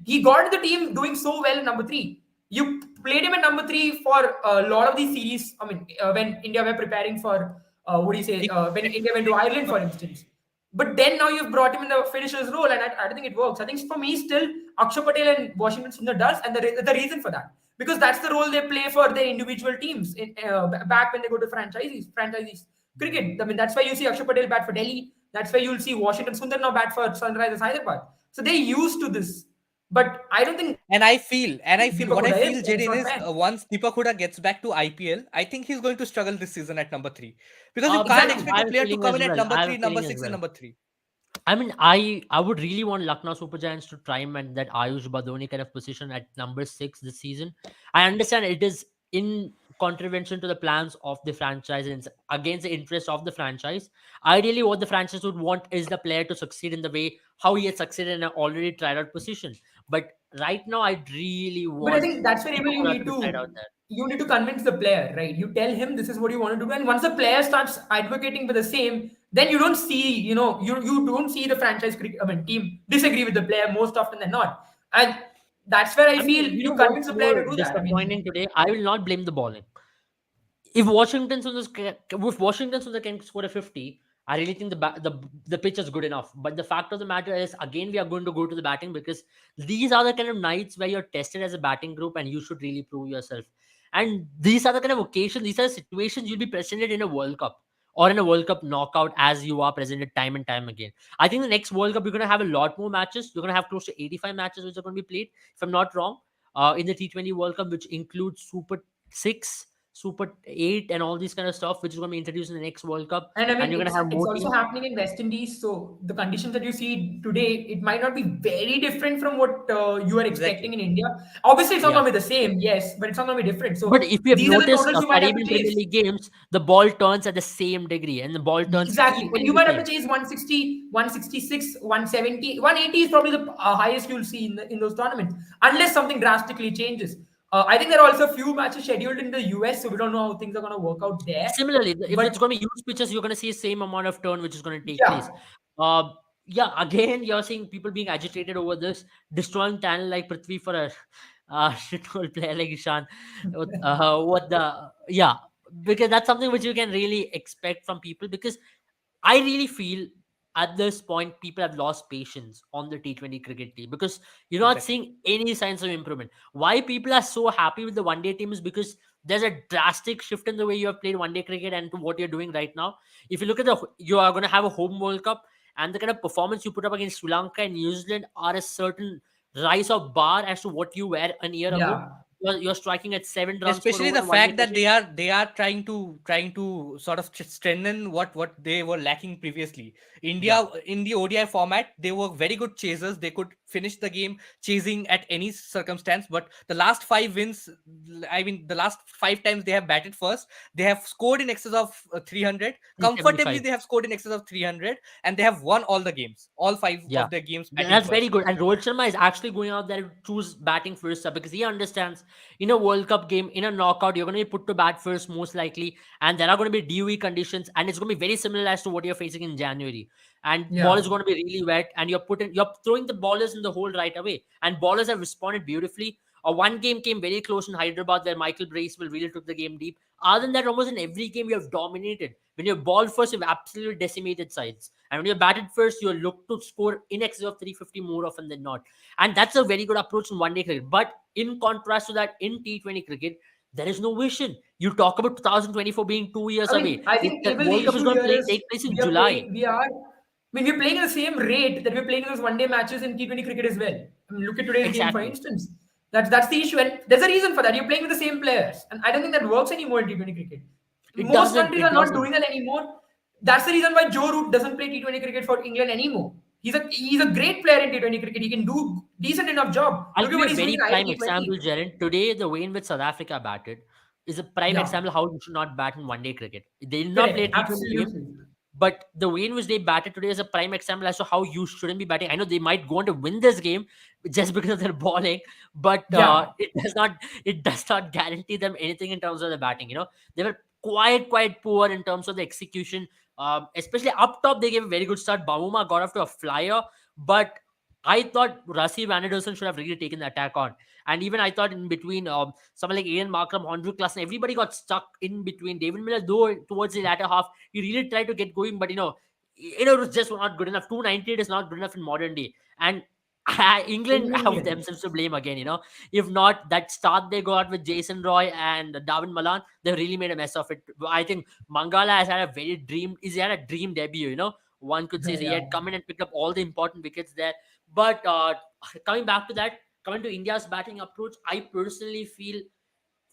He got the team doing so well in number three. You played him at number three for a lot of these series. I mean, when India were preparing for what do you say? he When India went to Ireland, for instance. But then now you've brought him in the finisher's role, and I don't think it works. I think for me, still Akshay Patel and Washington Sundar does, and the reason for that, because that's the role they play for their individual teams in back when they go to franchisees cricket. I mean, that's why you see Akshay Patel bat for Delhi. That's why you'll see Washington Sundar now bat for Sunrisers Hyderabad. So they're used to this. But I don't think and I feel Deepak what I Huda is, feel, and it's Jaden, not is fair. once Deepak Huda gets back to IPL, I think he's going to struggle this season at number 3, because you can't Exactly. expect a player to come in at number I have a 3, number feeling as 6, and well. number 3. I mean, I would really want Lucknow Super Giants to try and that Ayush Badoni kind of position at number 6 this season. I understand it is in contravention to the plans of the franchise and it's against the interest of the franchise. Ideally, what the franchise would want is the player to succeed in the way how he has succeeded in an already tried out position. But right now, I really But I want think that's where Deepak able Huda to decide out there. you need to convince the player, right? You tell him this is what you want to do, and once the player starts advocating for the same, then you don't see, you don't see the team disagree with the player most often than not, and that's where I I feel mean, you you know convince what's the player to more do that. I mean, disappointing today? I will not blame the bowling. If Washington Sundar can score a 50, I really think the pitch is good enough. But the fact of the matter is, again, we are going to go to the batting because these are the kind of nights where you're tested as a batting group and you should really prove yourself. And these are the kind of occasions, these are the situations you'll be presented in a World Cup or in a World Cup knockout as you are presented time and time again. I think the next World Cup, you're going to have a lot more matches. You're going to have close to 85 matches which are going to be played, if I'm not wrong, in the T20 World Cup, which includes Super 6, Super 8, and all these kind of stuff, which is going to be introduced in the next World Cup. and I And mean, you're going to have it's more also teams. happening in West Indies. So the conditions that you see today, it might not be very different from what you are expecting Exactly. in India. Obviously, it's not Yeah. going to be the same, yes, but it's not going to be different. But So if you have these are the noticed, totals you might have to Caribbean Premier chase. League games, the ball turns at the same degree and the ball turns Exactly. And equally you the might have to same. chase 160, 166, 170. 180 is probably the highest you'll see in those tournaments, unless something drastically changes. I think there are also a few matches scheduled in the US, so we don't know how things are going to work out there. Similarly, if it's But going to be huge pitches, you're going to see the same amount of turn which is going to take place. yeah, Uh, yeah, again, you're seeing people being agitated over this, destroying talent like Prithvi for a shithole player like Ishan. Yeah, because that's something which you can really expect from people because I really feel at this point people have lost patience on the T20 cricket team because you're not Exactly. seeing any signs of improvement. Why people are so happy with the one day team is because there's a drastic shift in the way you have played one day cricket and to what you're doing right now. If you look at you are going to have a home World Cup and the kind of performance you put up against Sri Lanka and New Zealand are a certain rise of bar as to what you were a year ago. yeah, You're striking at 7 runs per Especially over the in one day fact that cricket. they are trying to sort of strengthen what they were lacking previously. Yeah, India in the ODI format, they were very good chasers. They could finish the game chasing at any circumstance. But the last 5 wins, I mean, the last 5 times they have batted first, they have scored in excess of 300 comfortably. 375. They have scored in excess of 300, and they have won all the games, all five Yeah, of their games batting that's very first. good. And Rohit Sharma is actually going out there to choose batting first because he understands in a World Cup game, in a knockout, you're going to be put to bat first, most likely. And there are going to be DOE conditions, and it's going to be very similar as to what you're facing in January. And ball is yeah. going to be really wet, and you're throwing the ballers in the hole right away. And ballers have responded beautifully. One game came very close in Hyderabad where Michael Bracewell really took the game deep. Other than that, almost in every game you have dominated. When you're ball first, you've absolutely decimated sides. And when you're batted first, you look to score in excess of 350 more often than not. And that's a very good approach in one day cricket. But in contrast to that, in T20 cricket, there is no vision. You talk about 2024 being 2 years I mean, away. I think The even the World Cup is issue going to here is take place in we are July. playing. I mean, we're playing at the same rate that we're playing in those one-day matches in T20 cricket as well. I mean, look at today's game, for Exactly. instance. That's the issue, and there's a reason for that. You're playing with the same players, and I don't think that works anymore in T20 cricket. It Most doesn't. countries It are not doesn't. doing that anymore. That's the reason why Joe Root doesn't play T20 cricket for England anymore. He's a great player in T20 cricket. He can do decent enough job. I'll Look at give you what a he's doing very in prime IL example, T20. Jaren. Today, the way in which South Africa batted is a prime Yeah, example how you should not bat in one day cricket. They did not play a correct. T20 game. Absolutely. But the way in which they batted today is a prime example as to how you shouldn't be batting. I know they might go on to win this game just because of their bowling, but Yeah, it does not guarantee them anything in terms of the batting. They were quite poor in terms of the execution. Especially up top, they gave a very good start. Bamuma got off to a flyer, but I thought Rassi Van der should have really taken the attack on. And even I thought in between, someone like Ian Markram, Andrew Klassen, everybody got stuck in between. David Miller, though, towards the latter half, he really tried to get going, but it was just not good enough. 298 is not good enough in modern day. And England have England. themselves to blame again. If not that start they got with Jason Roy and Darwin Malan, they really made a mess of it. I think Mangala has had a he's had a dream debut. One could say, so he Yeah. had come in and picked up all the important wickets there. But coming back to that, coming to India's batting approach, I personally feel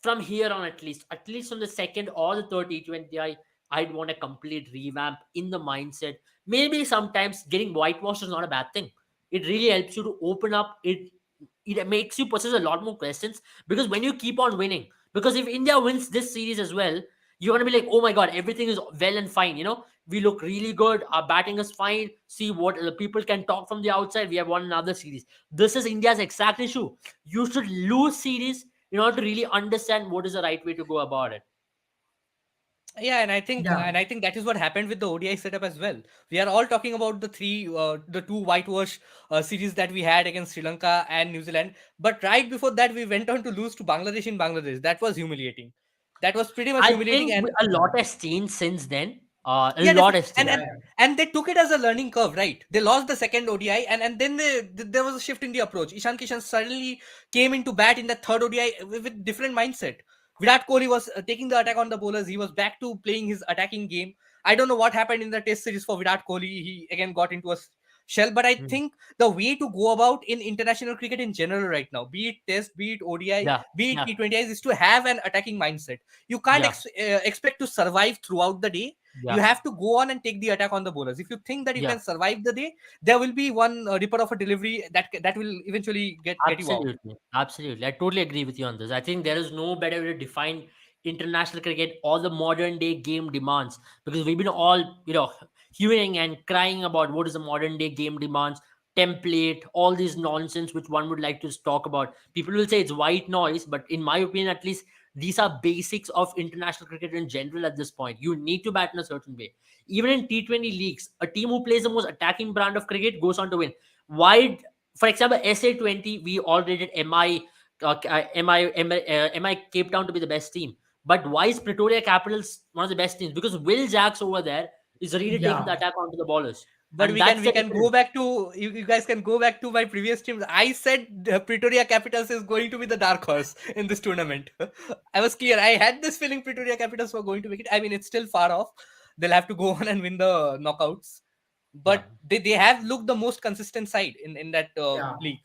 from here on, at least from the second or the third T20, I'd want a complete revamp in the mindset. Maybe sometimes getting whitewashed is not a bad thing. It really helps you to open up. It makes you possess a lot more questions, because when you keep on winning, because if India wins this series as well, you're gonna be like, oh my god, everything is well and fine. We look really good. Our batting is fine. See what the people can talk from the outside. We have won another series. This is India's exact issue. You should lose series in order to really understand what is the right way to go about it. Yeah, and I think Yeah. that is what happened with the ODI setup as well. We are all talking about the two whitewash series that we had against Sri Lanka and New Zealand, but right before that we went on to lose to Bangladesh in Bangladesh. That was humiliating. That was pretty much I humiliating, think and a lot has changed since then. A yeah, lot definitely. has and changed. and Yeah, yeah. and they took it as a learning curve, right? They lost the second ODI, and then there was a shift in the approach. Ishan Kishan suddenly came into bat in the third ODI with different mindset. Virat Kohli was taking the attack on the bowlers. He was back to playing his attacking game. I don't know what happened in the Test series for Virat Kohli. He again got into a shell. But I Mm. think the way to go about in international cricket in general right now, be it Test, be it ODI, Yeah, be it yeah, T20s, is to have an attacking mindset. You can't yeah, expect to survive throughout the day. You yeah, have to go on and take the attack on the bowlers. If you think that you yeah. can survive the day, there will be one ripper of a delivery that will eventually get you out. Absolutely, absolutely. I totally agree with you on this. I think there is no better way to define international cricket or the modern day game demands, because we've been all, hewing and crying about what is the modern day game demands, template, all these nonsense which one would like to talk about. People will say it's white noise, but in my opinion, at least, these are basics of international cricket in general at this point. You need to bat in a certain way. Even in T20 leagues, a team who plays the most attacking brand of cricket goes on to win. Why? For example, SA20, we all rated MI Cape Town to be the best team. But why is Pretoria Capitals one of the best teams? Because Will Jacks over there is really taking the Yeah. attack onto the ballers. But And that's we the can go difference. back to you guys can go back to my previous teams. I said the Pretoria Capitals is going to be the dark horse in this tournament. I was clear. I had this feeling Pretoria Capitals were going to make it. I mean, it's still far off. They'll have to go on and win the knockouts. Yeah. But they have looked the most consistent side in that Yeah. league.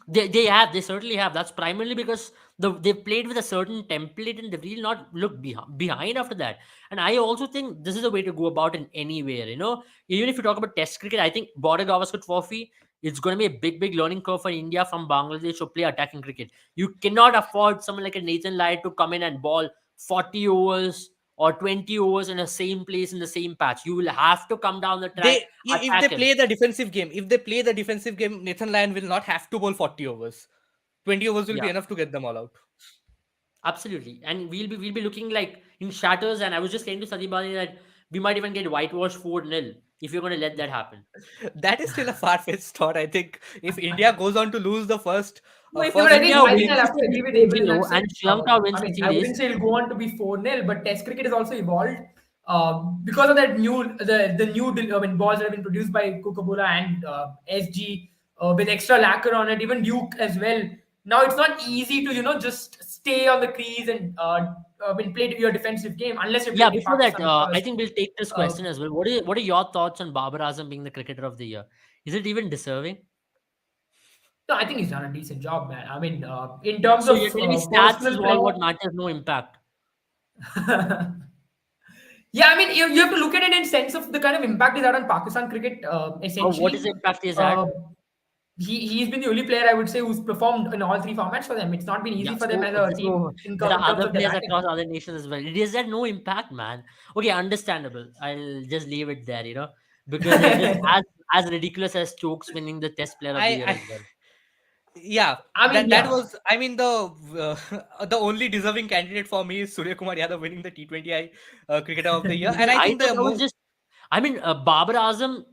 They certainly have. That's primarily because they've played with a certain template and they've really not looked behind after that. And I also think this is the way to go about in anywhere. Even if you talk about Test cricket, I think Border Gavaskar Trophy, it's going to be a big learning curve for India from Bangladesh to play attacking cricket. You cannot afford someone like a Nathan Lyon to come in and ball 40 overs or 20 overs in the same place in the same patch. You will have to come down the track, If they attack him. play the defensive game, Nathan Lyon will not have to bowl 40 overs. 20 overs will Yeah. be enough to get them all out. Absolutely. And we'll be looking like in shatters. And I was just saying to Sadibani that we might even get whitewashed 4-0 if you're going to let that happen. That is still a far-fetched thought. I think if India goes on to lose the first No, if you would, If I first India think two I think wins I'll the games, have to agree series with Abel in 4-0 that and sense. Sri Lanka I wins the mean, I series, wouldn't say it'll go on to be 4-0, but Test cricket has also evolved because of that I mean, balls that have been produced by Kookaburra and SG with extra lacquer on it, even Duke as well. Now it's not easy to just stay on the crease and I mean, play your defensive game unless you're yeah, playing in before that, Pakistan I because think we'll take this uh, question as well. What are your thoughts on Babar Azam being the cricketer of the year? Is it even deserving? no, I think he's done a decent job, man. I mean, in terms So of you're telling me stats is personal all play. what matters, no impact. Yeah, I mean, you have to look at it in sense of the kind of impact he's had on Pakistan cricket. Or what is Essentially, the impact he's uh, had? he's been the only player I would say who's performed in all three formats for them. It's not been easy Yeah, for them as so a so team there in are terms other of their players batting. across other nations as well. It is had no impact, man. Okay, understandable. I'll just leave it there, because it is as ridiculous as Stokes winning the Test Player of the Year I as well. yeah, I mean, that yeah. was, I mean, the only deserving candidate for me is Surya Kumar Yadav winning the T20I Cricketer of the Year, and I I think thought the that was most, just. I mean, Babar Azam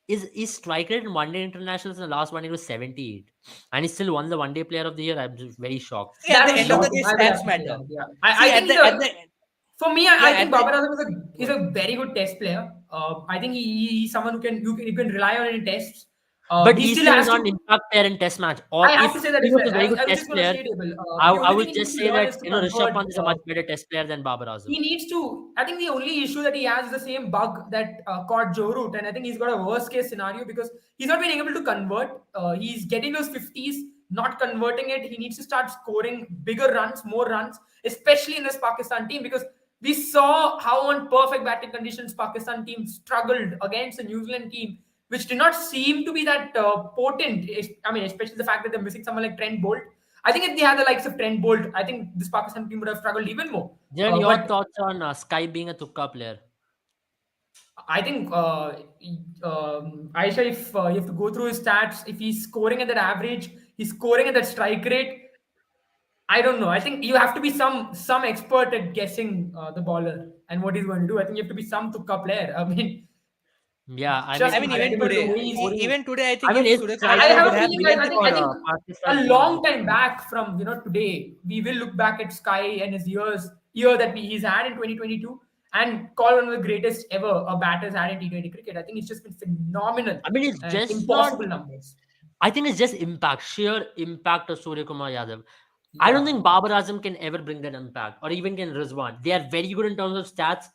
is strike rate in one day internationals in the last one year was 78, and he still won the one day Player of the Year. I'm just very shocked. see, at That the was end of the shocking. day, I will stats have to say matter. that. Yeah, See, I think at the for me, yeah, I think at the Babar Azam go is ahead. a very good test player. I think he's someone you can rely on in tests. But He he still still is has not an to. impact player in Test match. I Or have to if say that he as was well. a very good I was Test just going to player, say it, Abel. I, The I only would thing he just needs to say learn that is to Rishabh convert. Pant is a much better Test player than Babar Azam. He needs to. I think the only issue that he has is the same bug that caught Joe Root, and I think he's got a worst case scenario because he's not been able to convert. He's getting those 50s, not converting it. He needs to start scoring bigger runs, more runs, especially in this Pakistan team because we saw how on perfect batting conditions Pakistan team struggled against the New Zealand team, which did not seem to be that potent. I mean, especially the fact that they're missing someone like Trent Bolt. I think if they had the likes of Trent Bolt, I think this Pakistan team would have struggled even more. Jiran, your But thoughts on Sky being a Tukka player? I think Aisha, if you have to go through his stats, if he's scoring at that average, he's scoring at that strike rate. I don't know. I think you have to be some expert at guessing the bowler and what he's going to do. I think you have to be some Tukka player. I mean, Yeah, I just I mean, mean, I think incredible his the way he's. scoring. even today, I I think mean, if his Surya Kumar strike I rate Yadav have would a have is feeling, guys. led I the think for I think a Pakistan team as long well. time back from today, we will look back at Sky and his year that he's had in 2022 and call one of the greatest ever a batter's had in T20 cricket. I think it's just been phenomenal I mean, it's and just not. impossible numbers. I think it's just impact, sheer impact of Surya Kumar Yadav. I don't Yeah. think Babar Azam can ever bring that impact, or even can Rizwan. They are very good in terms of stats,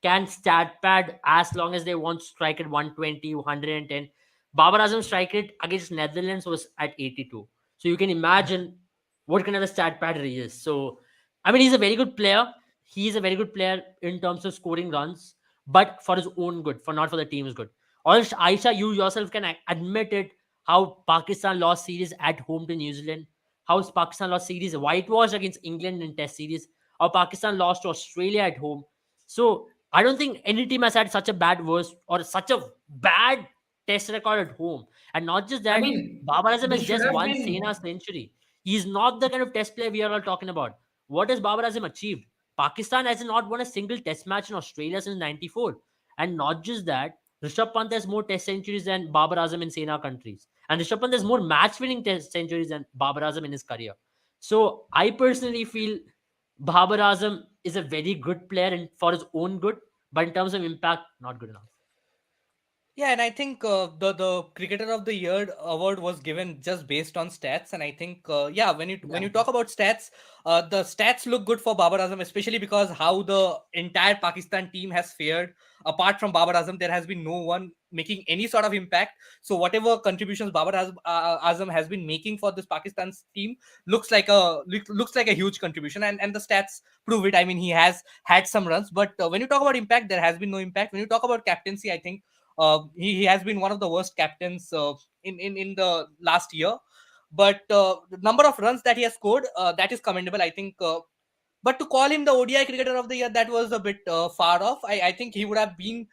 can stat pad as long as they want to strike at 120, 110. Babar Azam's strike rate against Netherlands was at 82. So you can imagine what kind of a stat pad he is. So, I mean, he's a very good player. He's a very good player in terms of scoring runs, but for his own good, for not for the team's good. Also, Aisha, you yourself can admit it, how Pakistan lost series at home to New Zealand, how Pakistan lost series whitewashed against England in Test series, how Pakistan lost to Australia at home. So I don't think any team has had such a bad worst or such a bad Test record at home. And not just I that, mean, Babar Azam they has should just have won been. Sena's century. He's not the kind of Test player we are all talking about. What has Babar Azam achieved? Pakistan has not won a single Test match in Australia since '94, and not just that. Rishabh Pant has more Test centuries than Babar Azam in Sena countries. And Rishabh Pant has more match-winning Test centuries than Babar Azam in his career. So I personally feel Babar Azam is a very good player and for his own good, but in terms of impact, not good enough. Yeah, and I think the Cricketer of the Year award was given just based on stats, and I think yeah, when Yeah. you talk about stats, the stats look good for Babar Azam, especially because how the entire Pakistan team has fared. Apart from Babar Azam, there has been no one making any sort of impact. So whatever contributions Azam has been making for this Pakistan's team looks like a huge contribution, and the stats prove it. I mean, he has had some runs, but when you talk about impact, there has been no impact. When you talk about captaincy, I think he has been one of the worst captains in the last year. But the number of runs that he has scored, that is commendable, I think. But to call him the ODI Cricketer of the Year, that was a bit far off. I think he would have been.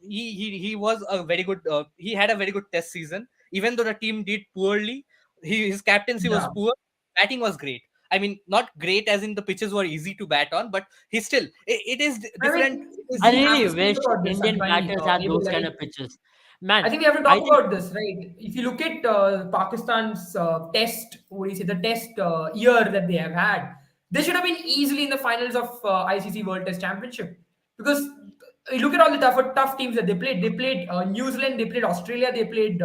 He was a very good. He had a very good Test season, even though the team did poorly. His captaincy was Yeah. poor. Batting was great. I mean, not great as in the pitches were easy to bat on, but he still. It is I different. mean, It is I we have really to speak wish about this, Indian Advani, batters had Abel. those kind of pitches. Man, I think we have to I talk think about this, right? If you look at Pakistan's test, what do you say, the test year that they have had, they should have been easily in the finals of ICC World Test Championship because you look at all the tough teams that they played. They played New Zealand, they played Australia, they played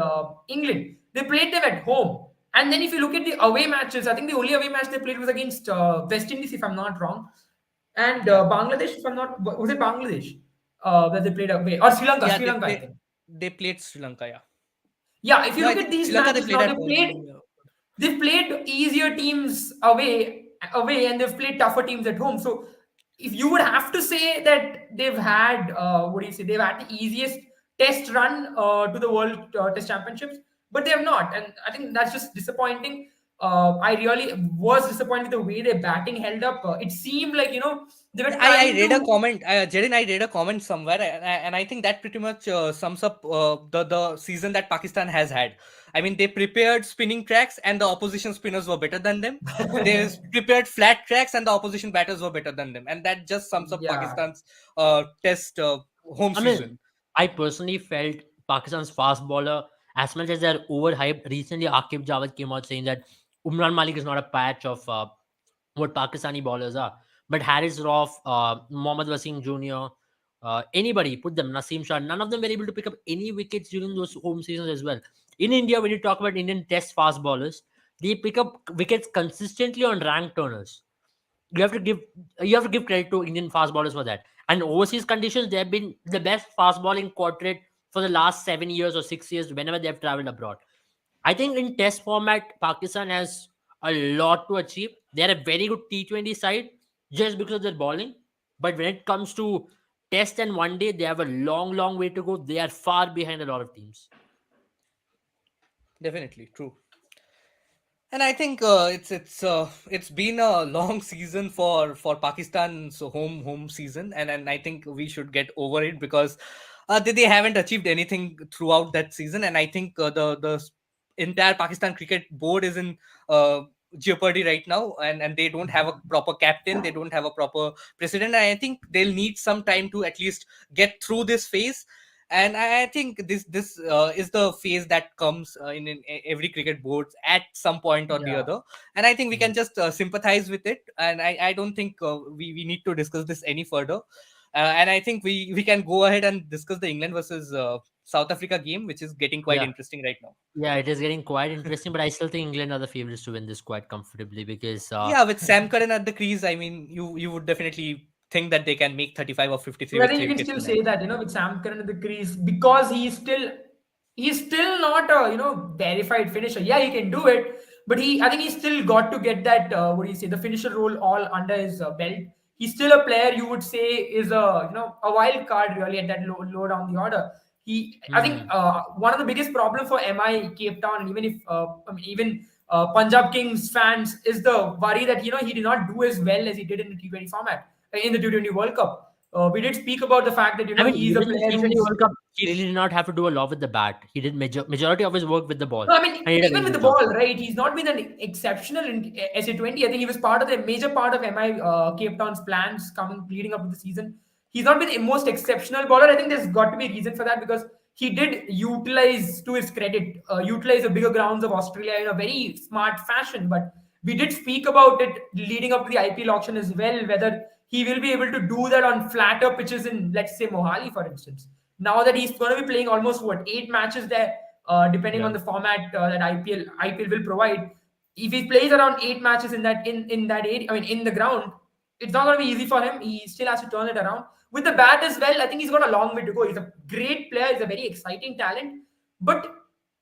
England. They played them at home. And then if you look at the away matches, I think the only away match they played was against West Indies, if I'm not wrong, and yeah. Bangladesh, if I'm not, was it Bangladesh that they played away or Sri Lanka? Yeah, Sri Lanka, I think. they played Sri Lanka. Yeah, Yeah, if you no, I look at think these Sri Lanka they matches played now, at home. they've played easier teams away, and they've played tougher teams at home. So if you would have to say that they've had what do you say? They've had the easiest test run to the World Test Championships. but they have not, and I think that's just disappointing. I really was disappointed the way their batting held up. It seemed like they were I trying read a to. comment, Jaren, I read a comment somewhere, and I think that pretty much sums up the season that Pakistan has had. I mean, they prepared spinning tracks, and the opposition spinners were better than them. They prepared flat tracks, and the opposition batters were better than them, and that just sums up Yeah. Pakistan's test home I mean, season. I personally felt Pakistan's fast bowler, as much as they're overhyped. Recently, Akib Jawad came out saying that Umran Malik is not a patch of what Pakistani bowlers are. But Harris Rauf, Mohammad Wasim Jr., anybody, put them, Naseem Shah, none of them were able to pick up any wickets during those home seasons as well. In India, when you talk about Indian test fast bowlers, they pick up wickets consistently on rank turners. You have to give you have to give credit to Indian fast bowlers for that. And overseas conditions, they have been the best fast bowling quartet for the last 7 years or 6 years whenever they have traveled abroad. I think in test format, Pakistan has a lot to achieve. They're a very good T20 side just because of their bowling. But when it comes to test and one day, they have a long, long way to go. They are far behind a lot of teams. Definitely true. And I think it's been a long season for Pakistan's home season, and I think we should get over it because they haven't achieved anything throughout that season, and I think the entire Pakistan cricket board is in jeopardy right now, and they don't have a proper captain, they don't have a proper president, and I think they'll need some time to at least get through this phase. And I think this is the phase that comes in every cricket board at some point or the Yeah. other, and I think we Mhm. can just sympathize with it, and I don't think we need to discuss this any further, and I think we can go ahead and discuss the England versus South Africa game, which is getting quite Yeah. interesting right now. Yeah, it is getting quite interesting, but I still think England are the favorites to win this quite comfortably because Yeah, with Sam Curran at the crease, I mean, you would definitely think that they can make 35 or 53 But I with think you three can wickets still in hand. say that, with Sam Curran in the crease, because he's still not a verified finisher. Yeah, he can do it, but I think he's still got to get that what do you say, the finisher role all under his belt. He's still a player you would say is a wild card really at that low down the order. I think hmm, one of the biggest problem for MI Cape Town, and even if I mean even Punjab Kings fans, is the worry that he did not do as well as he did in the T20 format, in the T20 World Cup. We did speak about the fact that I mean, he's a even in the player T20 who's. World Cup, he really did not have to do a lot with the bat. He did majority of his work with the ball, No, I mean, and he did a even very with the good job. ball, right? He's not been an exceptional in SA20. I think he was part of the major part of MI Cape Town's plans coming leading up to the season. He's not been the most exceptional bowler. I think there's got to be a reason for that because he did utilize, to his credit, utilize the bigger grounds of Australia in a very smart fashion. But we did speak about it leading up to the IPL auction as well, whether he will be able to do that on flatter pitches in, let's say, Mohali, for instance. Now that he's going to be playing almost 8 matches there, depending Yeah. on the format that IPL will provide. If he plays around 8 matches in that area, I mean in the ground, it's not going to be easy for him. He still has to turn it around with the bat as well. I think he's got a long way to go. He's a great player. He's a very exciting talent. But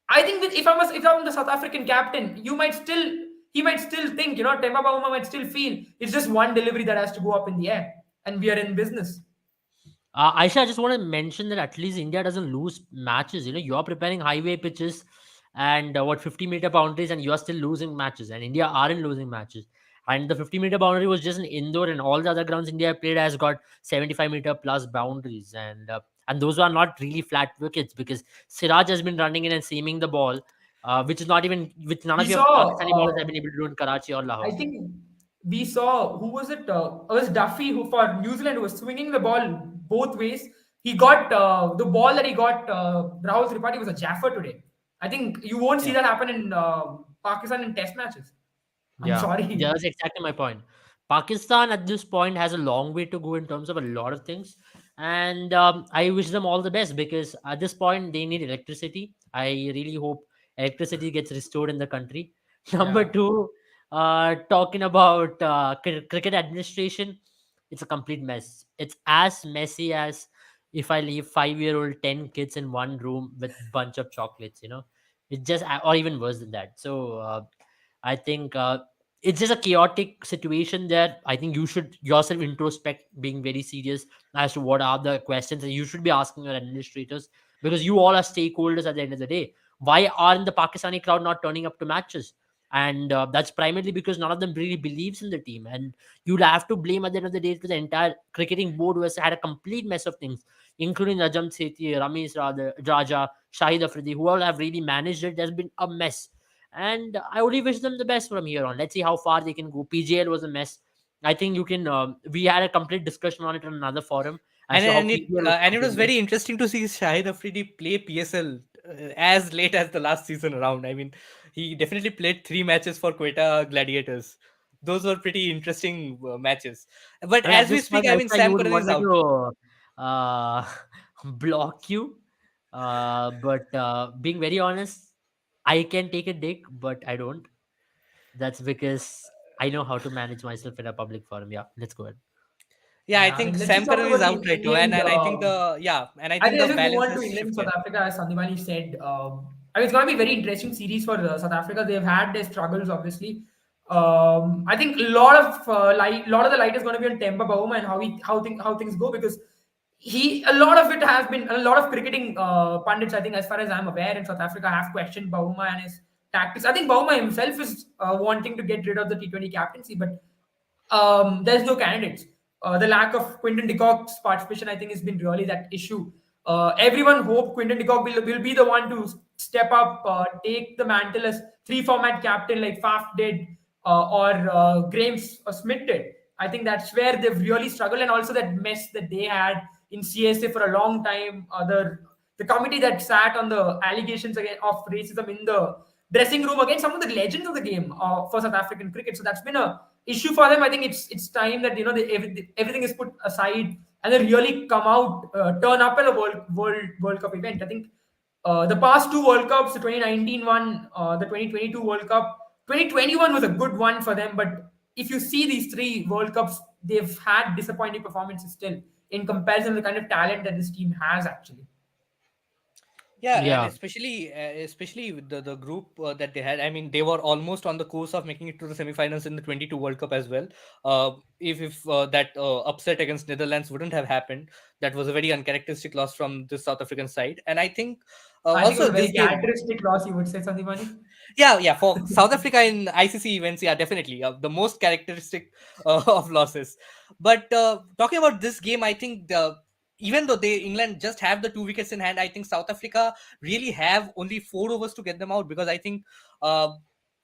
I think if I'm the South African captain, he might still think Temba Bavuma might still feel it's just one delivery that has to go up in the air, and we are in business. Aisha, I just want to mention that at least India doesn't lose matches. You're preparing highway pitches and 50-meter boundaries, and you're still losing matches. And India aren't losing matches. And the 50-meter boundary was just an indoor, and all the other grounds India played has got 75-meter plus boundaries, and those are not really flat wickets because Siraj has been running in and seaming the ball, which none We of your saw. Pakistani ballers have been able to do in Karachi or I Lahore. think we saw, who was it? It was Duffy who for New Zealand was swinging the ball both ways. He got the ball that he got. Rahul Tripathi was a Jaffer today. I think you won't see Yeah. that happen in Pakistan in Test matches. I'm Yeah, sorry. that's exactly my point. Pakistan at this point has a long way to go in terms of a lot of things, and I wish them all the best because at this point they need electricity. I really hope electricity gets restored in the country. Number Yeah. two, talking about cricket administration, it's a complete mess. It's as messy as if I leave 5-year-old 10 kids in one room with bunch of chocolates. It just or even worse than that. So. I think it's just a chaotic situation there. I think you should yourself introspect, being very serious as to what are the questions that you should be asking your administrators because you all are stakeholders at the end of the day. Why aren't the Pakistani crowd not turning up to matches? And that's primarily because none of them really believes in the team. And you'd have to blame at the end of the day to the entire cricketing board, who has had a complete mess of things, including Rajam Sethi, Ramesh Raja, Shahid Afridi, who all have really managed it. There's been a mess. And I only wish them the best from here on. Let's see how far they can go. PGL was a mess. I think you can. We had a complete discussion on it on another forum as to how PGL was a And it complete was mess. very interesting to see Shahid Afridi play PSL as late as the last season around. I mean, he definitely played 3 matches for Quetta Gladiators. Those were pretty interesting matches. But I mean, at as we this point, speak, I mean, Aisha, you Sam would Curran want is me out. to block you. But being very honest, I can take a dig, but I don't. That's because I know how to manage myself in a public forum. Yeah, let's go ahead. Yeah, I Yeah, I think mean, let's Sam just talk Curran is about the out right now, England. and I think the yeah, and I think I the think move balance on to has England, South shifted. Africa, as Sandhimani said. I mean, it's going to be a very interesting series for South Africa. They've had their struggles, obviously. I think a lot of the light is going to be on Temba Bavuma and how things go, because a lot of it has been a lot of cricketing pundits. I think, as far as I'm aware, in South Africa, have questioned Bavuma and his tactics. I think Bavuma himself is wanting to get rid of the T20 captaincy, but there's no candidates. The lack of Quinton de Kock's participation, I think, has been really that issue. Everyone hoped Quinton de Kock will be the one to step up, take the mantle as three format captain like Faf did, or Graham Smith did. I think that's where they've really struggled, and also that mess that they had in CSA for a long time. The committee that sat on the allegations again of racism in the dressing room against some of the legends of the game for South African cricket. So that's been a issue for them. I think it's time that everything is put aside and they really come out, turn up at a World Cup event. I think the past two World Cups, the 2019 one, the 2022 World Cup, 2021 was a good one for them. But if you see these three World Cups, they've had disappointing performances still in comparison to the kind of talent that this team has actually. Yeah, and Yeah, especially with the group that they had. I mean, they were almost on the course of making it to the semifinals in the 22 World Cup as well. If that upset against Netherlands wouldn't have happened, that was a very uncharacteristic loss from the South African side. And I think I think it was also a very this game, characteristic loss, you would say, Sandhimani. yeah, for South Africa in ICC events, yeah, definitely the most characteristic of losses. But talking about this game, I think even though they England just have the 2 wickets in hand, I think South Africa really have only 4 overs to get them out, because I think uh,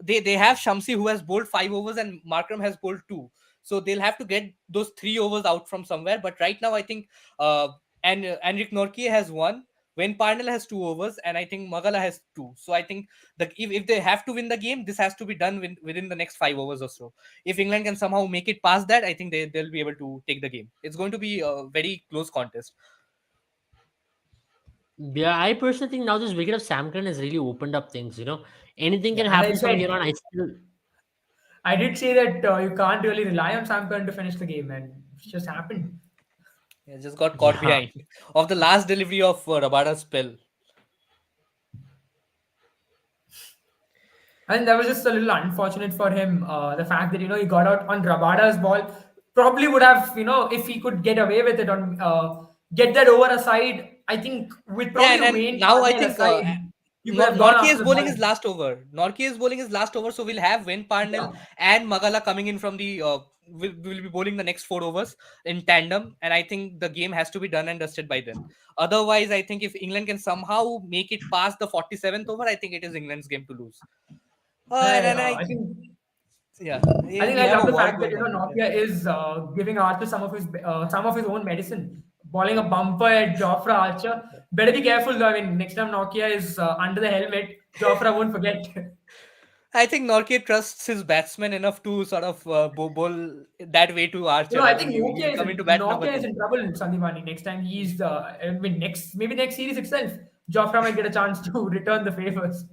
they have Shamsi, who has bowled 5 overs, and Markram has bowled two. So they'll have to get those 3 overs out from somewhere. But right now, I think and Enric Nortje has one. When Parnell has 2 overs, and I think Magala has two. So I think if they have to win the game, this has to be done within the next 5 overs or so. If England can somehow make it past that, I think they'll be able to take the game. It's going to be a very close contest. yeah. I personally think now this wicket of Sam Curran has really opened up things. Anything Yeah, can as I happen from here said, on. I still, I did say that you can't really rely on Sam Curran to finish the game, and it's just happened. Yeah, just got caught yeah, behind of the last delivery of Rabada's spell. And that was just a little unfortunate for him. The fact that he got out on Rabada's ball probably would have, if he could get away with it on get that over aside. I think with Yeah, probably and Wayne now I Parnell think aside, you could have gone Norke after is the bowling ball. his last over. Norke is bowling his last over, so we'll have Wayne Parnell Yeah, and Magala coming in from the. Will be bowling the next 4 overs in tandem, and I think the game has to be done and dusted by then. Otherwise, I think if England can somehow make it past the 47th over, I think it is England's game to lose. And I, then uh, I think yeah, I think we I have a love the war fact that going on. Yeah. Nokia is giving Archer some of his own medicine, bowling a bumper at Jofra Archer. Better be careful though. I mean, next time Nokia is under the helmet, Jofra won't forget. I think Norke trusts his batsman enough to sort of bowl that way to Archer. I I think think he'll come into bat number Nokia is two. in trouble, Sandhimani. Next time he's I mean, maybe next series itself, Jofra might get a chance to return the favors.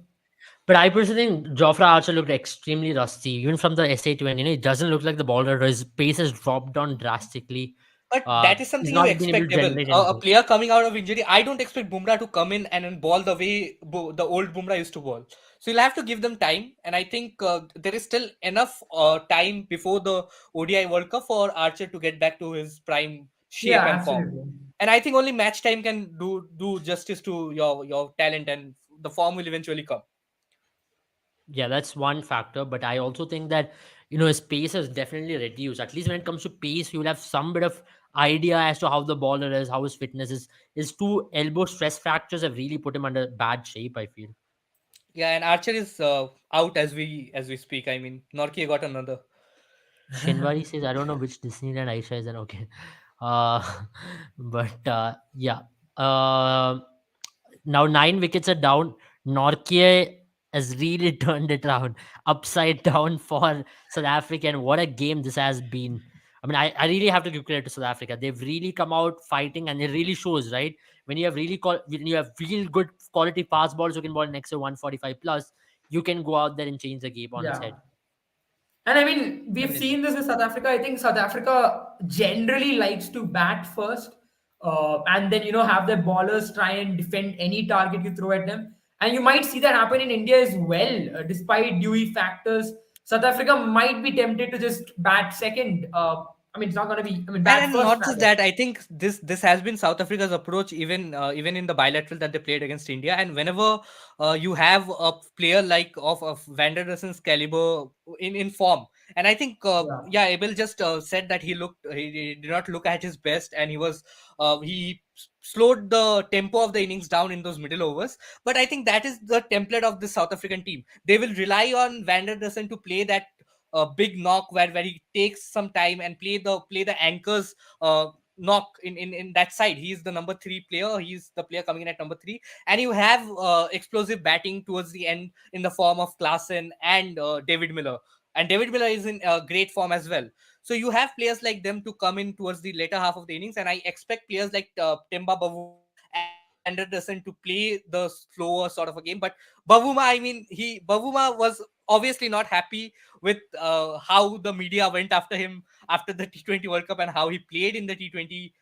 but I personally think Jofra Archer looked extremely rusty, even from the SA20. It doesn't look like the bowler. His pace has dropped down drastically. But that is He's something you not been able expect, to Devil. generate A anything. player coming out of injury, I don't expect Bumrah to come in and then ball the way the old Bumrah used to ball. So you'll have to give them time, and I think there is still enough time before the ODI World Cup for Archer to get back to his prime Yeah, shape and form. absolutely. And I think only match time can do justice to your talent and the form will eventually come. Yeah, that's one factor. But I also think that, his pace has definitely reduced. At least when it comes to pace, you'll have some bit of idea as to how the baller is, how his fitness is. His two elbow stress fractures have really put him under bad shape, I feel. Yeah, and Archer is out as we speak. I mean, Norkie got another. Shinwari says, I don't know which Disneyland Aisha is, and okay. Uh, but yeah. Uh, Now 9 wickets are down. Nortje has really turned it around, upside down for South Africa. And what a game this has been. I mean, I really have to give credit to South Africa. They've really come out fighting, and it really shows, right? When you have real good quality fast balls who can ball next to 145 plus, you can go out there and change the game on its head. Yeah. And I mean, we've Definitely. seen this with South Africa. I think South Africa generally likes to bat first, and then have their ballers try and defend any target you throw at them. And you might see that happen in India as well, despite Dewey factors. South Africa might be tempted to just bat second. I mean, it's not going to be. I mean, bat And first not just rather. that, I think this has been South Africa's approach, even in the bilateral that they played against India. And whenever you have a player like of Van der Dusen's caliber in form, and I think Yeah, yeah, Abel just said that he did not look at his best, and he slowed the tempo of the innings down in those middle overs. But I think that is the template of the South African team. They will rely on Van der Dusen to play that a big knock where he takes some time and play the anchors knock in that side. He's the number three player. He's the player coming in at number three, and you have explosive batting towards the end in the form of Klaasen and David Miller. And David Miller is in great form as well. So you have players like them to come in towards the later half of the innings, and I expect players like Temba Bavuma and Van der Dussen to play the slower sort of a game. But Bavuma was obviously not happy with how the media went after him after the T20 World Cup and how he played in the T20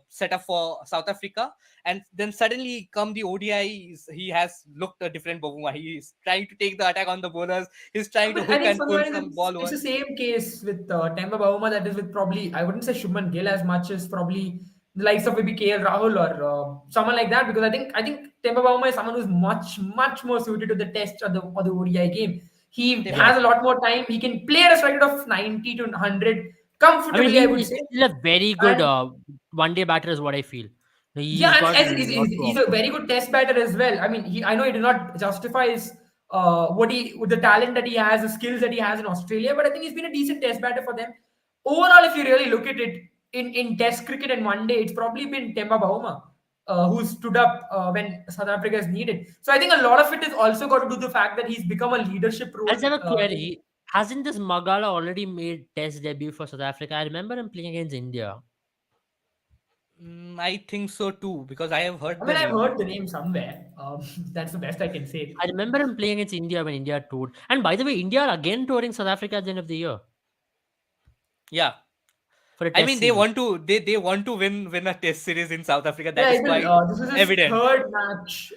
setup for South Africa. And then suddenly, come the ODI, he has looked a different Bavuma. He is trying to take the attack on the bowlers. He's trying to but I hook think and pull somewhere some it's, ball it's over. the same case with Temba Bavuma that is with probably I wouldn't say Shubman Gill as much as probably the likes of maybe KL Rahul or someone like that because I think Temba Bavuma is someone who's much more suited to the Test or the ODI game. He Yeah. has a Definitely. lot more time. He can play at a strike rate of 90 to 100 I mean, comfortably, I would he's say. still a very good And one day batter, is what I feel. yeah, He's and got a as lot to he's a offer. very good test batter as well. I mean, I know he did not justify his with the talent that he has, the skills that he has in Australia, but I think he's been a decent test batter for them. Overall, if you really look at it in Test cricket and one day, it's probably been Temba Bavuma who stood up when South Africa is needed. So I think a lot of it is also got to do with the fact that he's become a leadership I role. just have a query. Hasn't this Magala already made test debut for South Africa? I remember him playing against India. I think so too because I have I heard mean, the I've name. heard the name somewhere. That's the best I can say. I remember him playing against India when India toured. And by the way, India are again touring South Africa at the end of the year Yeah, for a I test mean they series. want to they want to win a Test series in South Africa. That Yeah, is it is. quite This is his evident. third match.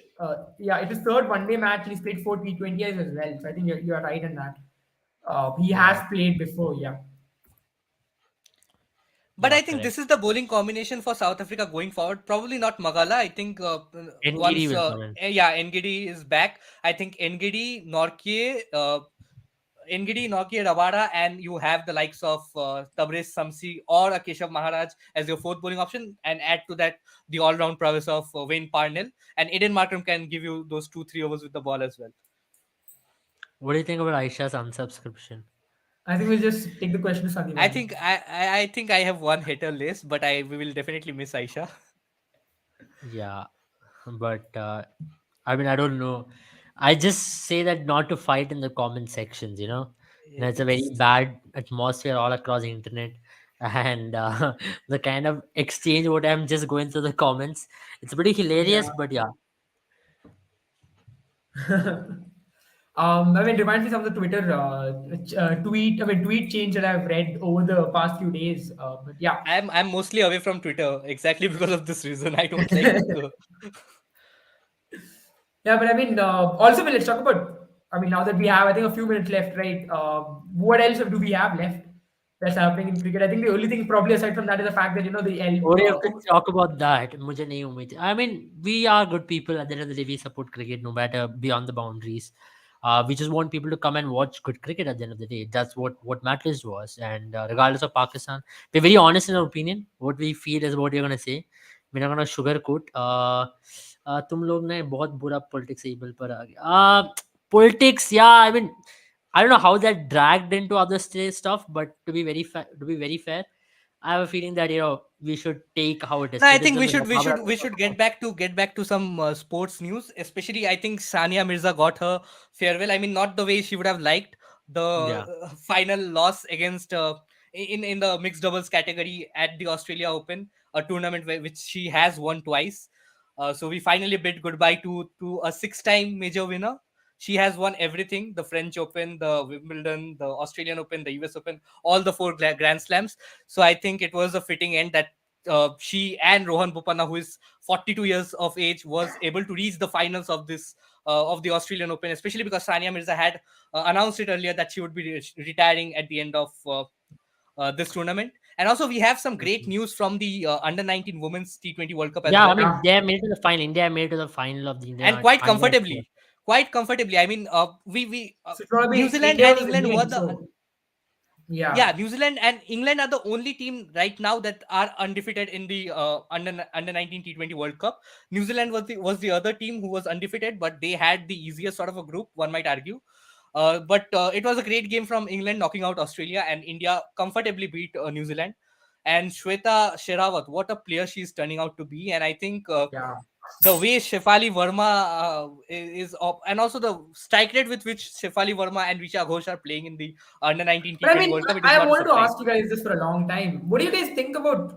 Yeah, it is third one day match, and he's played four T20s as well. So I think you're right in that. He has Yeah, played before. Yeah. But yeah, I think correct. this is the bowling combination for South Africa going forward. Probably not Magala. I think Ngidi once will come in. yeah, Ngidi is back. I think Ngidi, Nortje, Rabada, and you have the likes of Tabriz Samsi or a Keshav Maharaj as your fourth bowling option, and add to that the all-round prowess of Wayne Parnell, and Eden Markram can give you those 2-3 overs with the ball as well. What do you think about Aisha's unsubscription? I think we'll just take the question to Sandeep I only. think I think I have one hitter list, but I we will definitely miss Aisha. Yeah, but I mean, I don't know. I just say that not to fight in the comment sections, it's a very It's bad atmosphere all across the internet. And the kind of exchange what I'm just going through the comments, it's pretty hilarious, Yeah. but yeah. I mean, reminds me some of the Twitter tweet change that I've read over the past few days. But yeah. I'm mostly away from Twitter exactly because of this reason. I don't like. Yeah, but I mean, also, let's talk about. I mean, now that we have, I think, a few minutes left, right? What else do we have left? that's happening in cricket. I think the only thing probably aside from that is the fact that the Or you could talk about that. मुझे नहीं उम्मीद I mean, we are good people. At the end of the day, we support cricket no matter beyond the boundaries. We just want people to come and watch good cricket at the end of the day. That's what matters to us. And regardless of Pakistan, we're very honest in our opinion. What we feel is what you're gonna say. We're not gonna sugarcoat. तुम लोग ने बहुत बुरा politics able पर आ गया. Politics, yeah. I mean, I don't know how that dragged into other stuff, but to be very fair, I have a feeling that we should take how it is. No, I think we Criticism is should a we power. should we should get back to some sports news. Especially, I think Sania Mirza got her farewell. I mean, not the way she would have liked the Yeah, final loss against in the mixed doubles category at the Australia Open, a tournament which she has won twice. So we finally bid goodbye to a six-time major winner. She has won everything: the French Open, the Wimbledon, the Australian Open, the US Open, all the four Grand Slams. So I think it was a fitting end that she and Rohan Bopanna, who is 42 years of age, was able to reach the finals of this of the Australian Open, especially because Sania Mirza had announced it earlier that she would be retiring at the end of this tournament. And also, we have some great news from the under 19 Women's T20 World Cup as yeah. I well, mean, yeah. they have made it to the final. India made it to the final of the and India quite under. comfortably. Quite comfortably. I mean, we So it's gonna be New Zealand India and versus England were England. the So yeah, yeah, New Zealand and England are the only team right now that are undefeated in the under 19 T20 World Cup. New Zealand was the other team who was undefeated, but they had the easiest sort of a group, one might argue. But it was a great game from England knocking out Australia, and India comfortably beat New Zealand. And Shweta Sherawat, what a player she's turning out to be. And I think yeah. the way Shefali Verma is up, and also the strike rate with which Shefali Verma and Richa Ghosh are playing in the under 19 But I T20 mean, World Cup, it is I not a wanted to surprise. ask you guys this for a long time. What do you guys think about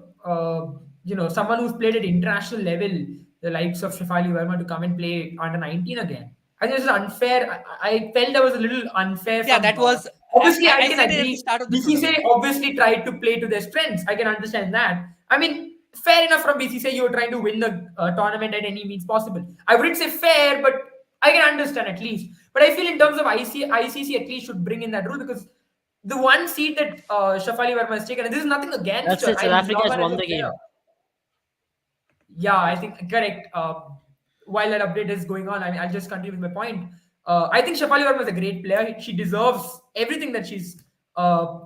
someone who's played at international level, the likes of Shafali Verma, to come and play under 19 again? I think this is unfair. I felt that was a little unfair Yeah, from. that was. Obviously, I I can said it at the agree. start of the BCCI tournament. obviously tried to play to their strengths. I can understand that. I mean, fair enough from BCCI. You were trying to win the tournament at any means possible. I wouldn't say fair, but I can understand at least. But I feel in terms of ICC at least should bring in that rule, because the one seat that Shafali Verma has taken, and this is nothing against That's her. it. I South Africa love has her as won a the player. game. Yeah, I think correct. While that update is going on, I mean, I'll just continue with my point. I think Shafali Verma is a great player. She deserves everything that she's uh,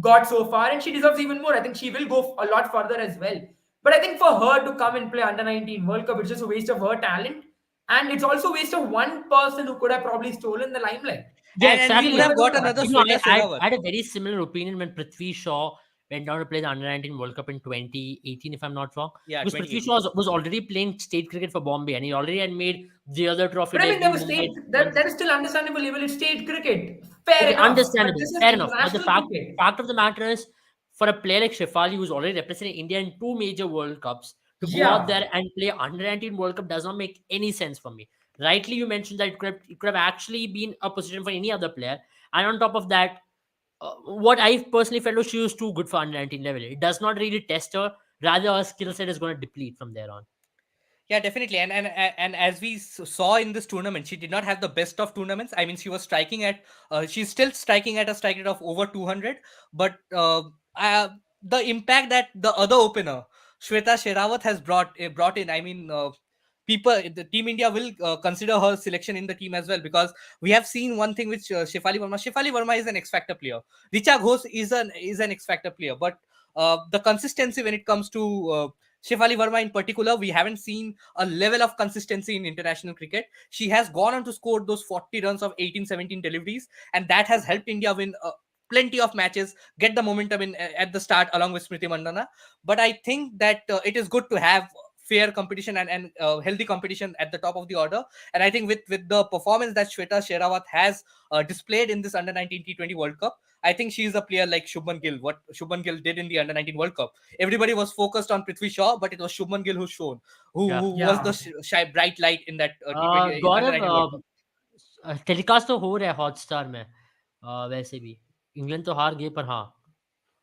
got so far, and she deserves even more. I think she will go a lot further as well. But I think for her to come and play under 19 World Cup, it's just a waste of her talent, and it's also a waste of one person who could have probably stolen the limelight. Yeah, And we We'll could exactly. never have know got that. another I, Sweta Sherawat. I had a very similar opinion when Prithvi Shaw went down to play the under 19 World Cup in 2018, if I'm not wrong. Yeah, Because Prithvi 2018. Shaw was already playing state cricket for Bombay, and he already had made the other trophy But I mean, there debut, was Mumbai. state that is still understandable even in state cricket. Fair Okay, enough. But understandable, this is fair enough. But the international cricket. fact of the matter is, for a player like Shefali, who's already representing India in two major World Cups, to go out Yeah. there and play under 19 World Cup does not make any sense for me. Rightly, you mentioned that it could have actually been a position for any other player. And on top of that, what I personally felt was she was too good for under 19 level. It does not really test her. Rather, her skill set is going to deplete from there on. Yeah, definitely. And as we saw in this tournament, she did not have the best of tournaments. I mean, she was striking at, she's still striking at a strike rate of over 200. But the impact that the other opener, Shweta Sherawat, has brought in, I mean, the Team India will consider her selection in the team as well, because we have seen one thing with Shefali Verma. Shefali Verma is an X Factor player. Richa Ghosh is an X Factor player, but the consistency when it comes to Shefali Verma in particular, we haven't seen a level of consistency in international cricket. She has gone on to score those 40 runs of 18, 17 deliveries, and that has helped India win plenty of matches, get the momentum in at the start along with Smriti Mandana. But I think that it is good to have fair competition and healthy competition at the top of the order. And I think with the performance that Shweta Sherawat has displayed in this under 19 T20 World Cup, I think she is a player like Shubman Gill. What Shubman Gill did in the under 19 World Cup, everybody was focused on Prithvi Shaw, but it was Shubman Gill who shone, Yeah. who was the Yeah. shy bright light in that T20 under Gaurav 19 World Cup. Telecast तो हो रहा है Hotstar में वैसे भी England तो हार गए पर हाँ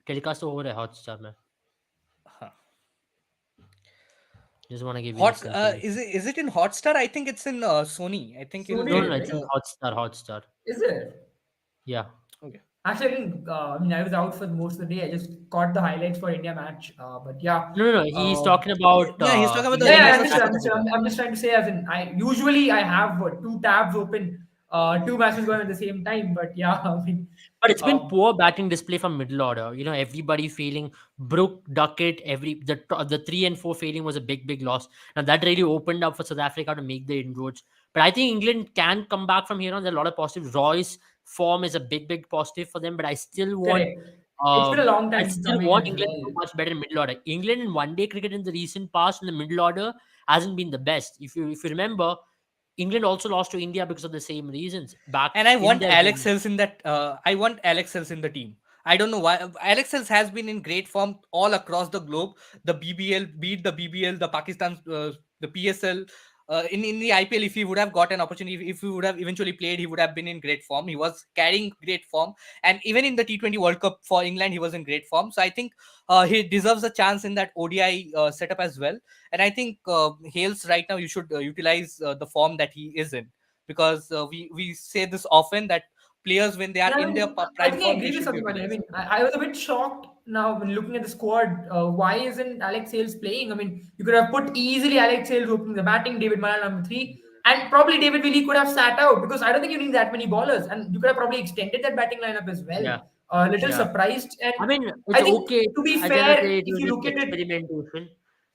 टेलीकास्ट तो हो रहा है हॉटस्टार में Huh. just want to give you Hot this information. is it in Hotstar? I think it's in Sony. I think Sony No, it'll is no, be it's right. in Hotstar. Is it? Yeah. okay. Actually, I didn't. I mean, I was out for most of the day. I just caught the highlights for India match. But yeah, No, no, no. He's uh, talking about Yeah, he's talking about the yeah, yeah, England's India's understood, match match. of the understood. day. I'm just trying to say, as in, I usually I have two tabs open, two matches going at the same time. But yeah, I mean, But it's been um, poor batting display from middle order. Everybody failing. Brook, Duckett, the 3 and 4 failing was a big loss. Now that really opened up for South Africa to make the inroads. But I think England can come back from here on. There are a lot of positives. Roy's form is a big positive for them. But correct. It's been a long I time still coming want as England to well. do much better in middle order. England in one-day cricket in the recent past in the middle order hasn't been the best. If you remember, England also lost to India because of the same reasons back And I in want their Alex home. Hills in that. I want Alex Hills in the team. I don't know why. Alex Hills has been in great form all across the globe. The BBL, beat the BBL, the Pakistan, the PSL. In the IPL, if he would have got an opportunity, if he would have eventually played, he would have been in great form. He was carrying great form, and even in the T20 World Cup for England, he was in great form. So I think he deserves a chance in that ODI setup as well. And I think Hales right now, you should utilize the form that he is in, because we say this often that players, when they are Yeah, I in their mean, I prime think I form, they agree with should be Satyamani. I utilized. mean, I was a bit shocked now when looking at the squad. Why isn't Alex Hales playing? I mean, you could have put easily Alex Hales opening the batting, David Mala number three, and probably David Willey could have sat out because I don't think you need that many ballers, and you could have probably extended that batting lineup as well. Yeah, A little yeah. surprised, and I mean, I it's think okay. to be At the end of the fair, day, it if was you just look at it, experimentation,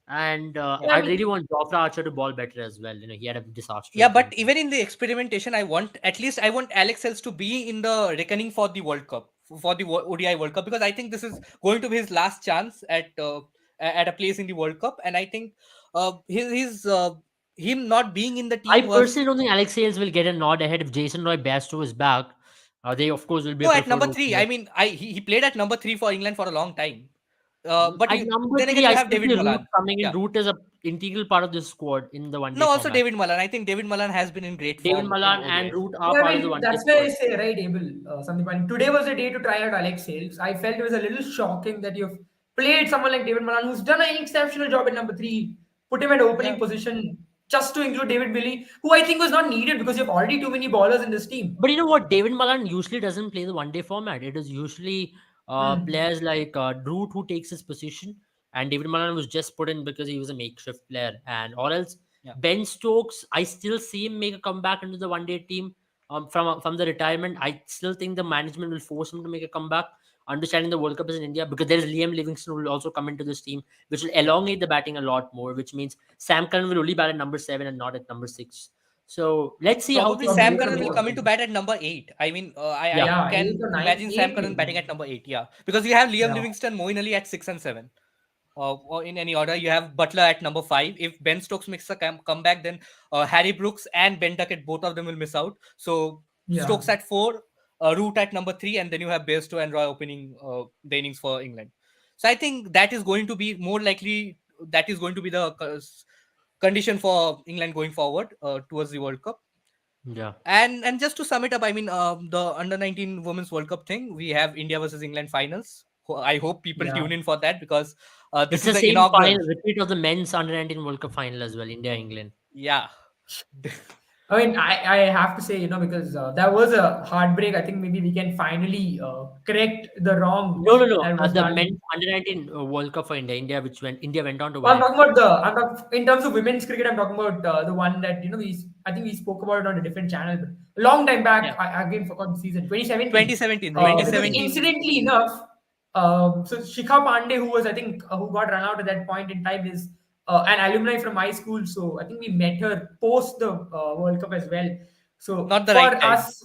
and Yeah. yeah, I I mean, really want Jofra Archer to ball better as well. He had a Yeah, disastrous but game. even in the experimentation, I want Alex Hales to be in the reckoning for the World Cup, for the ODI World Cup, because I think this is going to be his last chance at a place in the World Cup. And I think him not being in the I team was. personally don't think Alex Hales will get a nod ahead if Jason Roy Bairstow is back. They of course will be a No, at preferred number three. I opener. mean, he played at number three for England for a long time. But At you number then three, again I you have still David see Root Malan. coming in. Yeah. Root is a integral part of this squad in the one day No, also format. David Malan. I think David Malan has been in great David form in Malan and ODIs. Root are yeah, I part of the mean, one day that's why squad. I say, right, Abel, Sandeep, today was the day to try out Alex Hales. I felt it was a little shocking that you've played someone like David Malan, who's done an exceptional job at number three, put him at Yeah. opening position just to include David Billy, who I think was not needed because you have already too many ballers in this team. But you know what? David Malan usually doesn't play the one day format. It is usually Hmm. players like Root who takes his position, and David Malan was just put in because he was a makeshift player, and or else Yeah. Ben Stokes. I still see him make a comeback into the one day team from the retirement. I still think the management will force him to make a comeback. Understanding the World Cup is in India because there is Liam Livingston who will also come into this team, which will elongate the batting a lot more. Which means Sam Curran will only bat at number 7 and not at number 6. So let's see how Probably things Sam go Probably from Curran will here. more. come into bat at number eight. I mean, Yeah. I Yeah, eight can or nine, imagine Sam eight Curran batting maybe. at number eight. Yeah, because you have Liam Yeah, Livingston, Moeen Ali at 6 and 7. Or in any order, you have Butler at number five. If Ben Stokes makes a comeback, then Harry Brooks and Ben Duckett, both of them will miss out. So yeah. Stokes at four, Root at number three, and then you have Bairstow and Roy opening the innings for England. So I think that is going to be more likely. That is going to be the condition for England going forward towards the World Cup. Yeah. And just to sum it up, I mean, the under 19 Women's World Cup thing, we have India versus England finals. I hope people Yeah. tune in for that, because It's this is the the same inaugural. final, repeat of the men's under 19 World Cup final as well, India England. Yeah. I mean, I have to say, because that was a heartbreak. I think maybe we can finally correct the wrong No, no, no. that was The done. men's under 19 World Cup for India, which went India went on to Well, win I'm it. talking about I'm talking in terms of women's cricket. I'm talking about the one that I think we spoke about it on a different channel, but a long time Yeah. back. I again forgot the season 2017. 2017. Because 2017. incidentally enough, so Shikha Pandey, who was I think who got run out at that point in time, is an alumni from my school. So I think we met her post the World Cup as well. So Not the right for time. us,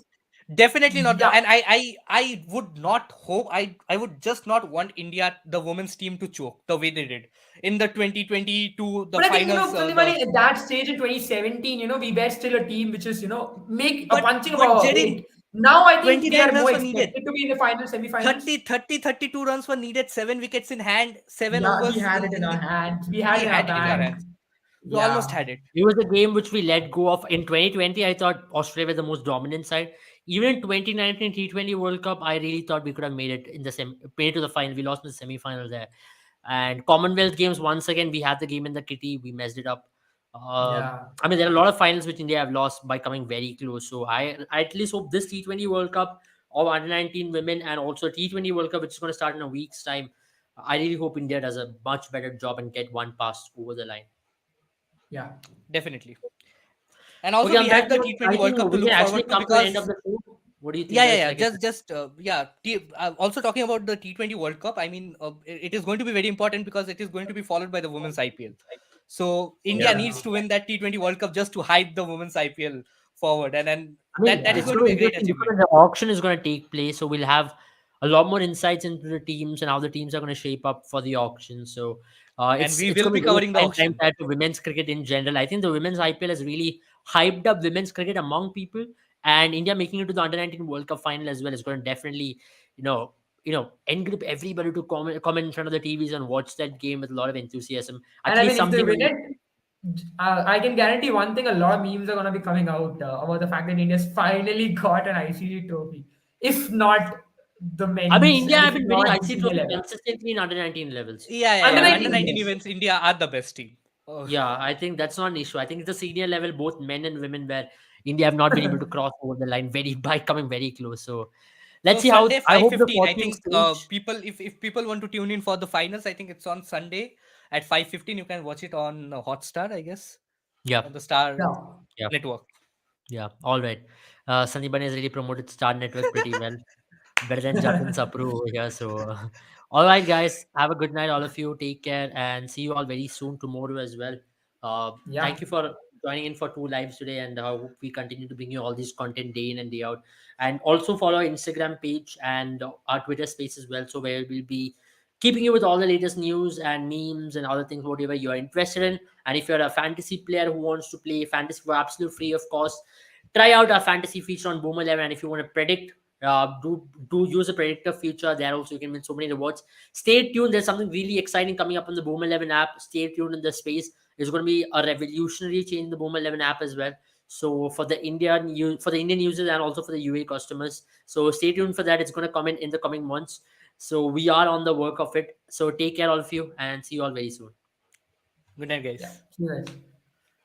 Definitely not. yeah. And I would not hope. I would just not want India, the women's team, to choke the way they did in the 2022 the But I think, finals. Sandipani, at that stage in 2017, we were still a team which is, make a punching But above our Jerry, weight. Now I think we 29 are runs more were needed. expected to be in the final, semi-finals. 32 runs were needed. 7 wickets in hand. Seven Yeah, we overs had it in in our the. hands. We had We it in our had it in our bag. hands. We almost Yeah, had it. It was a game which we let go of. In 2020, I thought Australia were the most dominant side. Even in 2019 T20 World Cup, I really thought we could have made it in the made it to the final. We lost in the semi-final there. And Commonwealth Games, once again, we had the game in the kitty. We messed it up. yeah, I mean, there are a lot of finals which India have lost by coming very close. So I at least hope this T20 World Cup, of under 19 women and also T20 World Cup, which is going to start in a week's time. I really hope India does a much better job and get one pass over the line. Yeah. Definitely. And also Okay, on we that have the note, T20 I World think Cup to we can look actually forward to, come to an end of because the show. What do you think, yeah, yeah, guys? yeah. Like I said, Also talking about the T20 World Cup. I mean, it is going to be very important because it is going to be followed by the women's IPL. So India Yeah. needs to win that T20 World Cup just to hype the women's IPL forward, and I mean, that is it's Yeah. going going to to be be a great interesting because achievement. the auction is going to take place. So we'll have a lot more insights into the teams and how the teams are going to shape up for the auction. So And we it's will going to be be very covering the exciting time auction. to women's cricket in general. I think the women's IPL has really hyped up women's cricket among people, and India making it to the under 19 World Cup final as well is going to definitely, you know, engrip everybody to come in front of the TVs and watch that game with a lot of enthusiasm. And At I least mean, if they something. win it, I can guarantee one thing: a lot of memes are gonna be coming out about the fact that India's finally got an ICC trophy, if not the I mean, men's India and have if been winning not the IC senior trophy level. consistently in under 19 levels. Yeah, yeah, Under yeah. I Under think 19, 19 yes. events, India are the best team. Oh. Yeah, I think that's not an issue. I think it's the senior level, both men and women, where India have not been able to cross over the line very by coming very close. So let's So see how Sunday I hope the 5:15. I 14th think stage. people, if people want to tune in for the finals, I think it's on Sunday at 5:15. You can watch it on Hotstar, I guess, Yeah, on the Star Yeah. yeah, Network. yeah. All right. Sunny Bunny has really promoted Star Network pretty well. Better than Jatin Sapru over here. So, all right, guys, have a good night, all of you. Take care and see you all very soon tomorrow as well. Yeah. Thank you for joining in for two lives today, and I hope we continue to bring you all this content day in and day out. And also follow our Instagram page and our Twitter space as well. So, where we'll be keeping you with all the latest news and memes and other things, whatever you're interested in. And if you're a fantasy player who wants to play fantasy for absolute free of cost, try out our fantasy feature on Boom 11. And if you want to predict, do use a predictor feature there also. You can win so many rewards. Stay tuned, there's something really exciting coming up on the Boom 11 app. Stay tuned in the space. It's going to be a revolutionary change in the Boom 11 app as well. So for the Indian users and also for the UA customers, so stay tuned for that. It's going to come in the coming months. So we are on the work of it. So take care all of you and see you all very soon. Good night, Yeah. guys. See you guys.